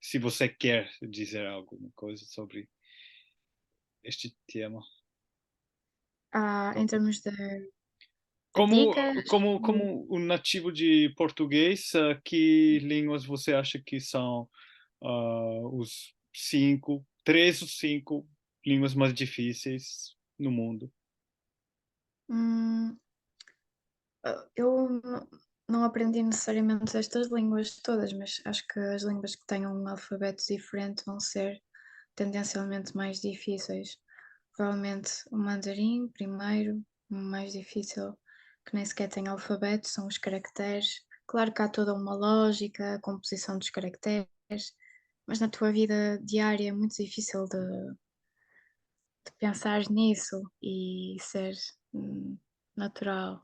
[SPEAKER 1] se você quer dizer alguma coisa sobre este tema?
[SPEAKER 2] Em termos de
[SPEAKER 1] Como
[SPEAKER 2] dicas,
[SPEAKER 1] como um nativo de português, que línguas você acha que são, os 5, 3 ou 5 línguas mais difíceis no mundo?
[SPEAKER 2] hum, eu não aprendi necessariamente estas línguas todas, mas acho que as línguas que tenham um alfabeto diferente vão ser tendencialmente mais difíceis. Provavelmente o mandarim primeiro, o mais difícil, que nem sequer tem alfabeto, são os caracteres. Claro que há toda uma lógica, a composição dos caracteres, mas na tua vida diária é muito difícil de pensar nisso e ser natural.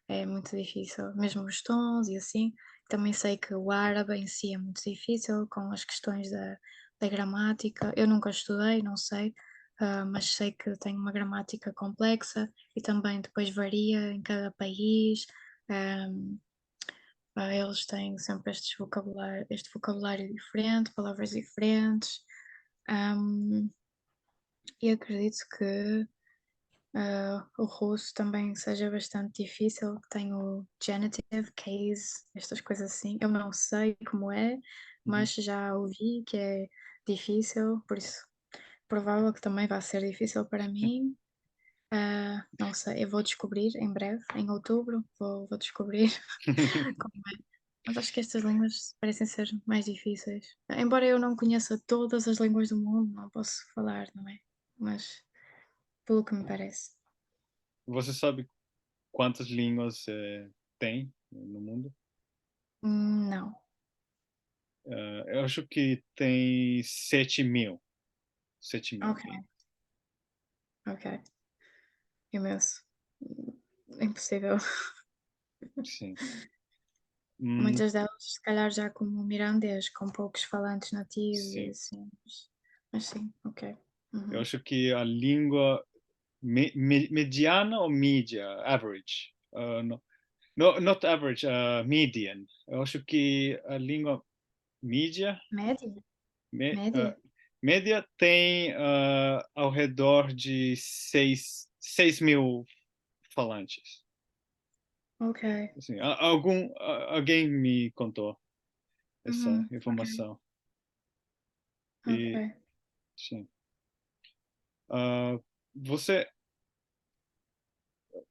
[SPEAKER 2] É muito difícil, mesmo os tons e assim. Também sei que o árabe em si é muito difícil com as questões da gramática. Eu nunca estudei, não sei, mas sei que tem uma gramática complexa e também depois varia em cada país. ahm, Eles têm sempre este vocabulário diferente, palavras diferentes. ahm, e acredito que o russo também seja bastante difícil, que tem o genitive, case, estas coisas assim. Eu não sei como é,
[SPEAKER 1] Uhum.
[SPEAKER 2] mas já ouvi que é difícil, por isso provável que também vai ser difícil para mim. Não sei, eu vou descobrir em breve, em outubro, vou descobrir como é. Mas acho que estas línguas parecem ser mais difíceis. Embora eu não conheça todas as línguas do mundo, não posso falar, não é? Mas pelo que me parece.
[SPEAKER 1] Você sabe quantas línguas, tem no mundo?
[SPEAKER 2] Não.
[SPEAKER 1] Eu acho que tem 7.000, 7.000,
[SPEAKER 2] Ok,
[SPEAKER 1] ok.
[SPEAKER 2] ok. Imenso. Impossível.
[SPEAKER 1] Sim. Hum,
[SPEAKER 2] Muitas delas, se calhar, já como o mirandês, com poucos falantes nativos e
[SPEAKER 1] sim.
[SPEAKER 2] assim. Mas sim, ok.
[SPEAKER 1] Eu
[SPEAKER 2] Uhum.
[SPEAKER 1] acho que a língua mediana ou mídia, average, no, not average, median. Eu acho que a língua mídia,
[SPEAKER 2] Média?
[SPEAKER 1] me-
[SPEAKER 2] Média?
[SPEAKER 1] ah, média tem, ao redor de 6.000 falantes.
[SPEAKER 2] Ok.
[SPEAKER 1] Assim, alguém me contou essa
[SPEAKER 2] Ok,
[SPEAKER 1] informação. E,
[SPEAKER 2] ok.
[SPEAKER 1] sim. Ah, você,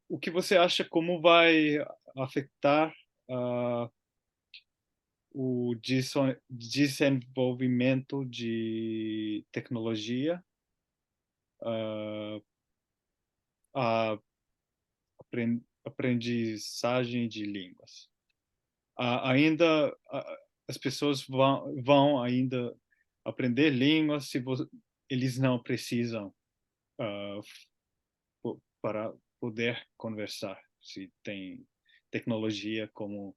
[SPEAKER 1] o que você acha como vai afetar, ah, o desenvolvimento de tecnologia, ah, a aprendizagem de línguas? Ainda as pessoas vão ainda aprender línguas se eles não precisam, ah, para poder conversar, se tem tecnologia como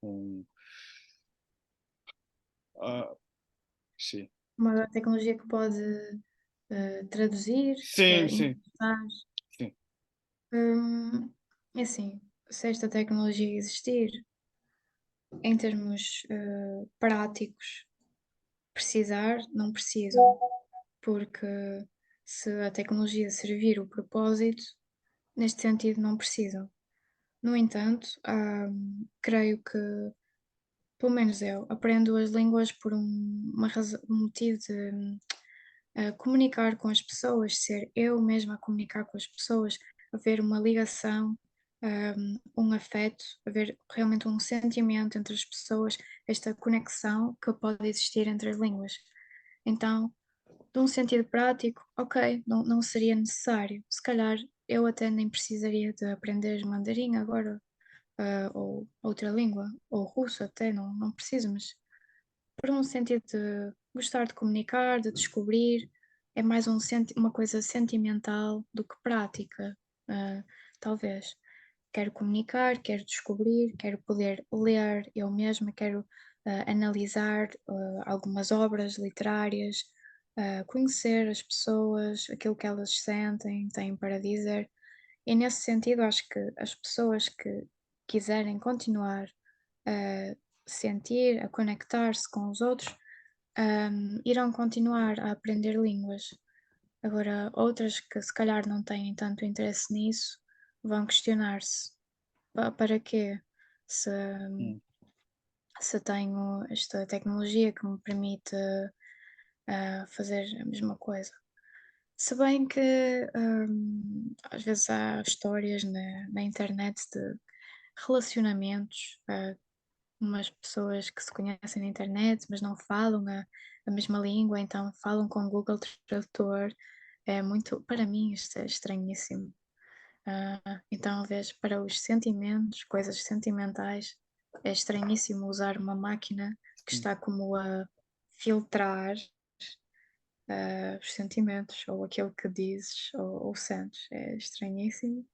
[SPEAKER 1] um, ah, sim.
[SPEAKER 2] Uma tecnologia que pode traduzir,
[SPEAKER 1] Sim, sim,
[SPEAKER 2] interpretar.
[SPEAKER 1] sim.
[SPEAKER 2] É assim, se esta tecnologia existir, em termos práticos, precisar, não precisam, porque se a tecnologia servir o propósito, neste sentido não precisam. No entanto, creio que, pelo menos eu, aprendo as línguas por um motivo de comunicar com as pessoas, ser eu mesma a comunicar com as pessoas, haver uma ligação, um afeto, haver realmente um sentimento entre as pessoas, esta conexão que pode existir entre as línguas. Então, de um sentido prático, ok, não seria necessário. Se calhar eu até nem precisaria de aprender mandarim agora, ou outra língua, ou russo até, não preciso, mas por um sentido de gostar de comunicar, de descobrir, é mais uma coisa sentimental do que prática, talvez. Quero comunicar, quero descobrir, quero poder ler eu mesma, quero analisar algumas obras literárias, conhecer as pessoas, aquilo que elas sentem, têm para dizer. E nesse sentido, acho que as pessoas que quiserem continuar a sentir, a conectar-se com os outros, irão continuar a aprender línguas. Agora, outras que se calhar não têm tanto interesse nisso, vão questionar-se: Para quê? Se,
[SPEAKER 1] Hum,
[SPEAKER 2] se tenho esta tecnologia que me permite fazer a mesma coisa. Se bem que às vezes há histórias na internet de relacionamentos, umas pessoas que se conhecem na internet, mas não falam a mesma língua, então falam com o Google Tradutor. É muito, para mim, isto é estranhíssimo. Então, vez para os sentimentos, coisas sentimentais, é estranhíssimo usar uma máquina que
[SPEAKER 1] sim.
[SPEAKER 2] está como a filtrar os sentimentos, ou aquilo que dizes ou sentes. É estranhíssimo.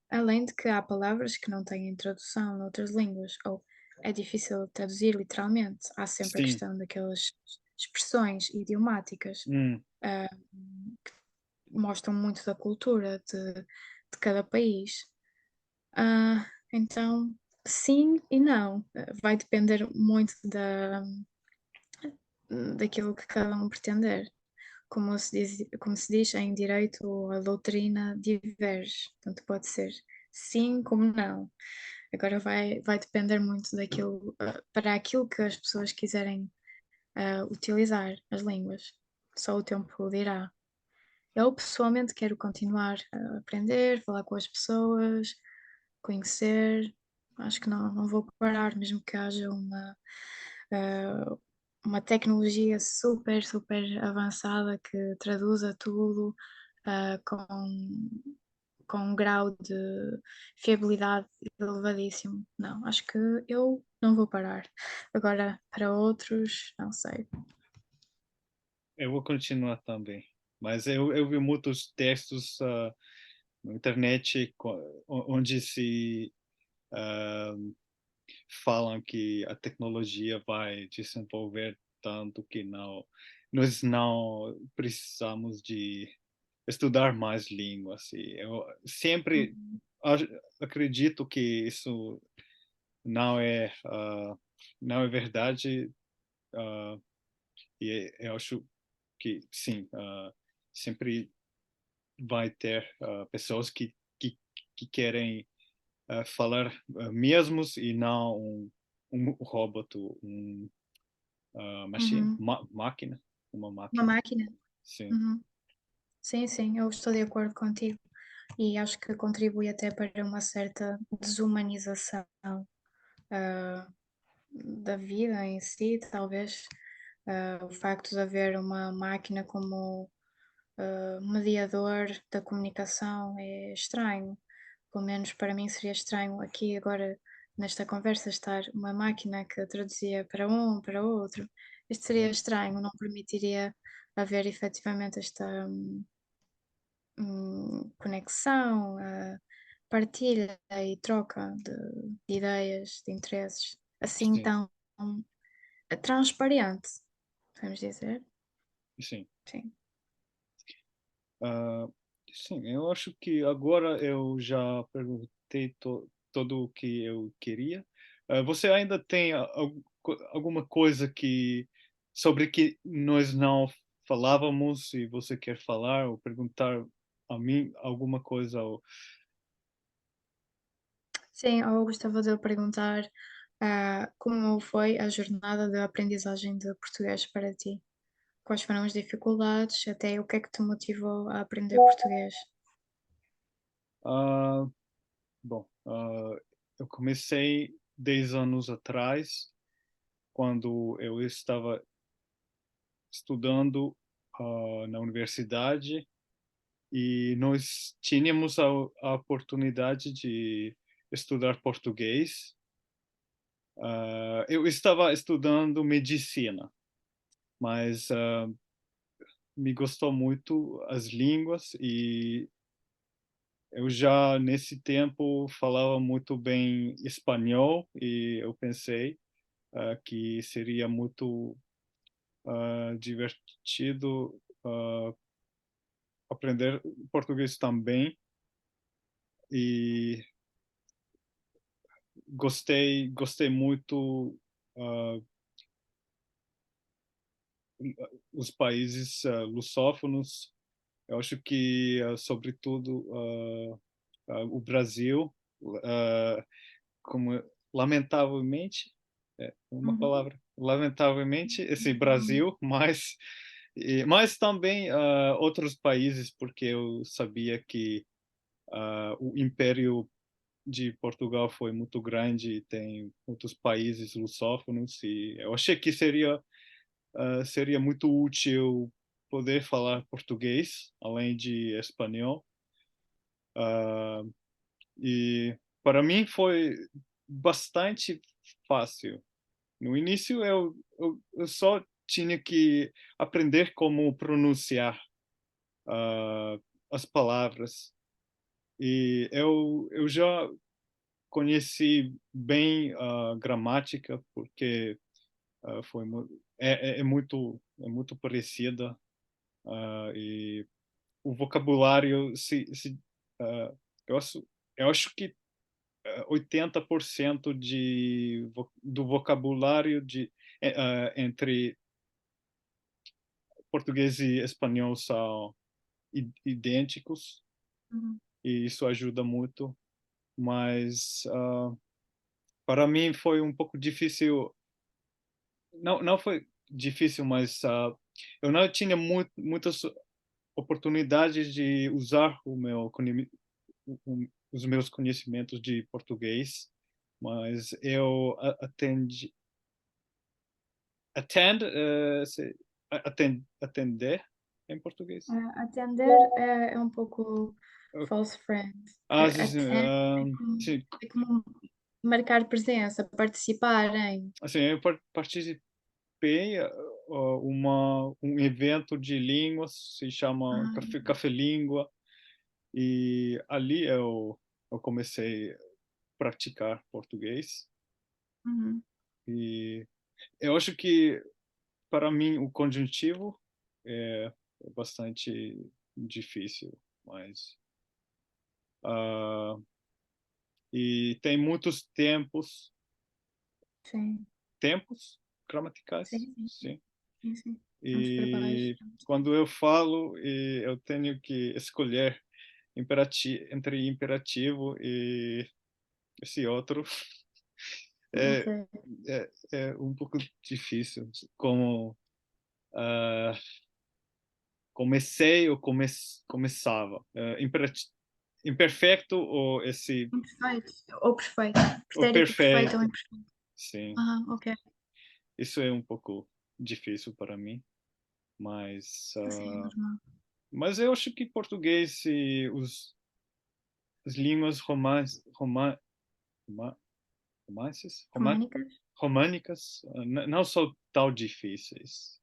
[SPEAKER 2] Além de que há palavras que não têm tradução noutras línguas, ou é difícil traduzir literalmente. Há sempre a
[SPEAKER 1] Sim.
[SPEAKER 2] questão daquelas expressões idiomáticas,
[SPEAKER 1] Hum.
[SPEAKER 2] ah, que mostram muito da cultura de cada país. Então, sim e não. Vai depender muito daquilo que cada um pretender. Como se diz em direito, a doutrina diverge, portanto pode ser sim como não. Agora vai depender muito daquilo, para aquilo que as pessoas quiserem, utilizar as línguas. Só o tempo dirá. Eu pessoalmente quero continuar a aprender, falar com as pessoas, conhecer. Acho que não vou parar, mesmo que haja ah, uma tecnologia super, super avançada que traduza tudo, com um grau de fiabilidade elevadíssimo. Não, acho que eu não vou parar. Agora, para outros, não sei.
[SPEAKER 1] Eu vou continuar também. Mas eu vi muitos textos na internet onde se ah, falam que a tecnologia vai desenvolver tanto que nós não precisamos de estudar mais línguas. E eu sempre
[SPEAKER 2] Uhum,
[SPEAKER 1] acredito que isso não é, não é verdade. ah, e eu acho que sim, sempre vai ter pessoas que querem falar mesmos e não um robô, machine,
[SPEAKER 2] uhum.
[SPEAKER 1] máquina, uma
[SPEAKER 2] Uma
[SPEAKER 1] máquina.
[SPEAKER 2] máquina?
[SPEAKER 1] Sim,
[SPEAKER 2] Uhum. Sim, sim, eu estou de acordo contigo e acho que contribui até para uma certa desumanização, ah, da vida em si, talvez. O facto de haver uma máquina como mediador da comunicação é estranho. Pelo menos para mim seria estranho aqui agora nesta conversa estar uma máquina que traduzia para um, para outro. Isto seria
[SPEAKER 1] sim,
[SPEAKER 2] estranho, não permitiria haver efetivamente esta conexão, partilha e troca de ideias, de interesses, assim
[SPEAKER 1] sim,
[SPEAKER 2] tão transparente, podemos dizer.
[SPEAKER 1] sim.
[SPEAKER 2] Sim.
[SPEAKER 1] Ah, sim, eu acho que agora eu já perguntei tudo o que eu queria. Você ainda tem alguma coisa sobre que nós não falávamos e você quer falar ou perguntar a mim alguma coisa?
[SPEAKER 2] Sim, eu gostava de perguntar, como foi a jornada de aprendizagem de português para ti? Quais foram as dificuldades, até o que é que te motivou a aprender português?
[SPEAKER 1] Ah, bom, eu comecei 10 anos atrás, quando eu estava estudando na universidade e nós tínhamos a oportunidade de estudar português. Eu estava estudando medicina, mas me gostou muito as línguas e eu já nesse tempo falava muito bem espanhol e eu pensei que seria muito divertido aprender português também. E gostei muito uh, os países lusófonos. Eu acho que, sobretudo, o Brasil, uh, como lamentavelmente, é uma
[SPEAKER 2] Uhum.
[SPEAKER 1] palavra, lamentavelmente, esse
[SPEAKER 2] Uhum.
[SPEAKER 1] Brasil, mas também outros países, porque eu sabia que o Império de Portugal foi muito grande, e tem muitos países lusófonos, e eu achei que seria muito útil poder falar português, além de espanhol. Ah, e para mim foi bastante fácil. No início eu só tinha que aprender como pronunciar ah, as palavras. E eu já conheci bem a gramática, porque foi é muito parecida, e o vocabulário ah, eu acho eu acho que 80% do vocabulário entre português e espanhol são idênticos,
[SPEAKER 2] Uhum.
[SPEAKER 1] e isso ajuda muito, mas para mim foi um pouco difícil. Não foi difícil, mas eu não tinha muitas oportunidades de usar os meus conhecimentos de português, mas eu atender em português.
[SPEAKER 2] Atender é um pouco
[SPEAKER 1] Eu-
[SPEAKER 2] false friend.
[SPEAKER 1] Sim,
[SPEAKER 2] Attend
[SPEAKER 1] sim,
[SPEAKER 2] é como marcar presença, participar em.
[SPEAKER 1] assim, eu participei um evento de línguas, se chama
[SPEAKER 2] Ah,
[SPEAKER 1] Café Língua, e ali eu comecei a praticar português.
[SPEAKER 2] uhum,
[SPEAKER 1] E eu acho que, para mim, o conjuntivo é bastante difícil, mas ah, e tem muitos
[SPEAKER 2] sim,
[SPEAKER 1] tempos gramaticais,
[SPEAKER 2] sim, sim,
[SPEAKER 1] sim.
[SPEAKER 2] sim, sim. Temos verbais.
[SPEAKER 1] E quando eu falo, eu tenho que escolher entre imperativo e esse outro. É,
[SPEAKER 2] Ok.
[SPEAKER 1] é um pouco difícil, como ah, comecei ou começava. Imperfeito ou esse
[SPEAKER 2] Imperfeito ou perfeito.
[SPEAKER 1] o
[SPEAKER 2] Pretérito perfeito ou
[SPEAKER 1] perfeito,
[SPEAKER 2] imperfeito.
[SPEAKER 1] sim.
[SPEAKER 2] Aham, ok.
[SPEAKER 1] Isso é um pouco difícil para mim, mas
[SPEAKER 2] Sim, é normal.
[SPEAKER 1] mas eu acho que português e as línguas roma- romances,
[SPEAKER 2] Românicas?
[SPEAKER 1] românicas não são tão difíceis,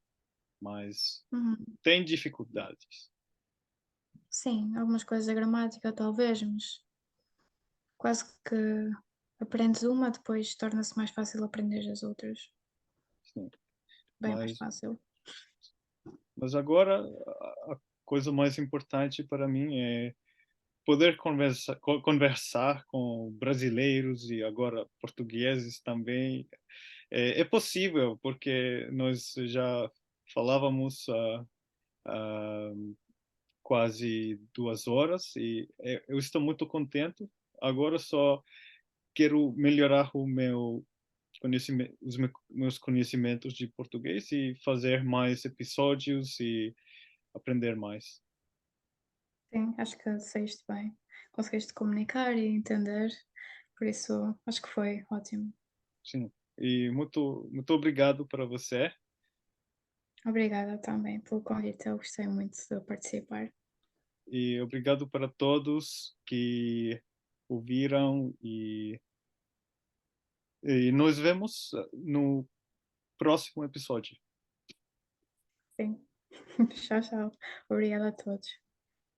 [SPEAKER 1] mas
[SPEAKER 2] Uhum.
[SPEAKER 1] tem dificuldades.
[SPEAKER 2] Sim, algumas coisas da gramática talvez, mas quase que aprendes uma, depois torna-se mais fácil aprender as outras.
[SPEAKER 1] Sim.
[SPEAKER 2] Bem mais
[SPEAKER 1] Mas
[SPEAKER 2] fácil.
[SPEAKER 1] agora a coisa mais importante para mim é poder conversar com brasileiros e agora portugueses também. É possível, porque nós já falávamos há quase 2 horas, e eu estou muito contente. Agora só quero melhorar os meus conhecimentos de português e fazer mais episódios e aprender mais.
[SPEAKER 2] Sim, acho que saíste bem. Conseguiste comunicar e entender, por isso acho que foi ótimo.
[SPEAKER 1] Sim. E muito obrigado para você,
[SPEAKER 2] Obrigada também pelo convite, eu gostei muito de participar.
[SPEAKER 1] e obrigado para todos que ouviram, e nos vemos no próximo episódio.
[SPEAKER 2] Sim. Tchau, tchau. Obrigada a todos.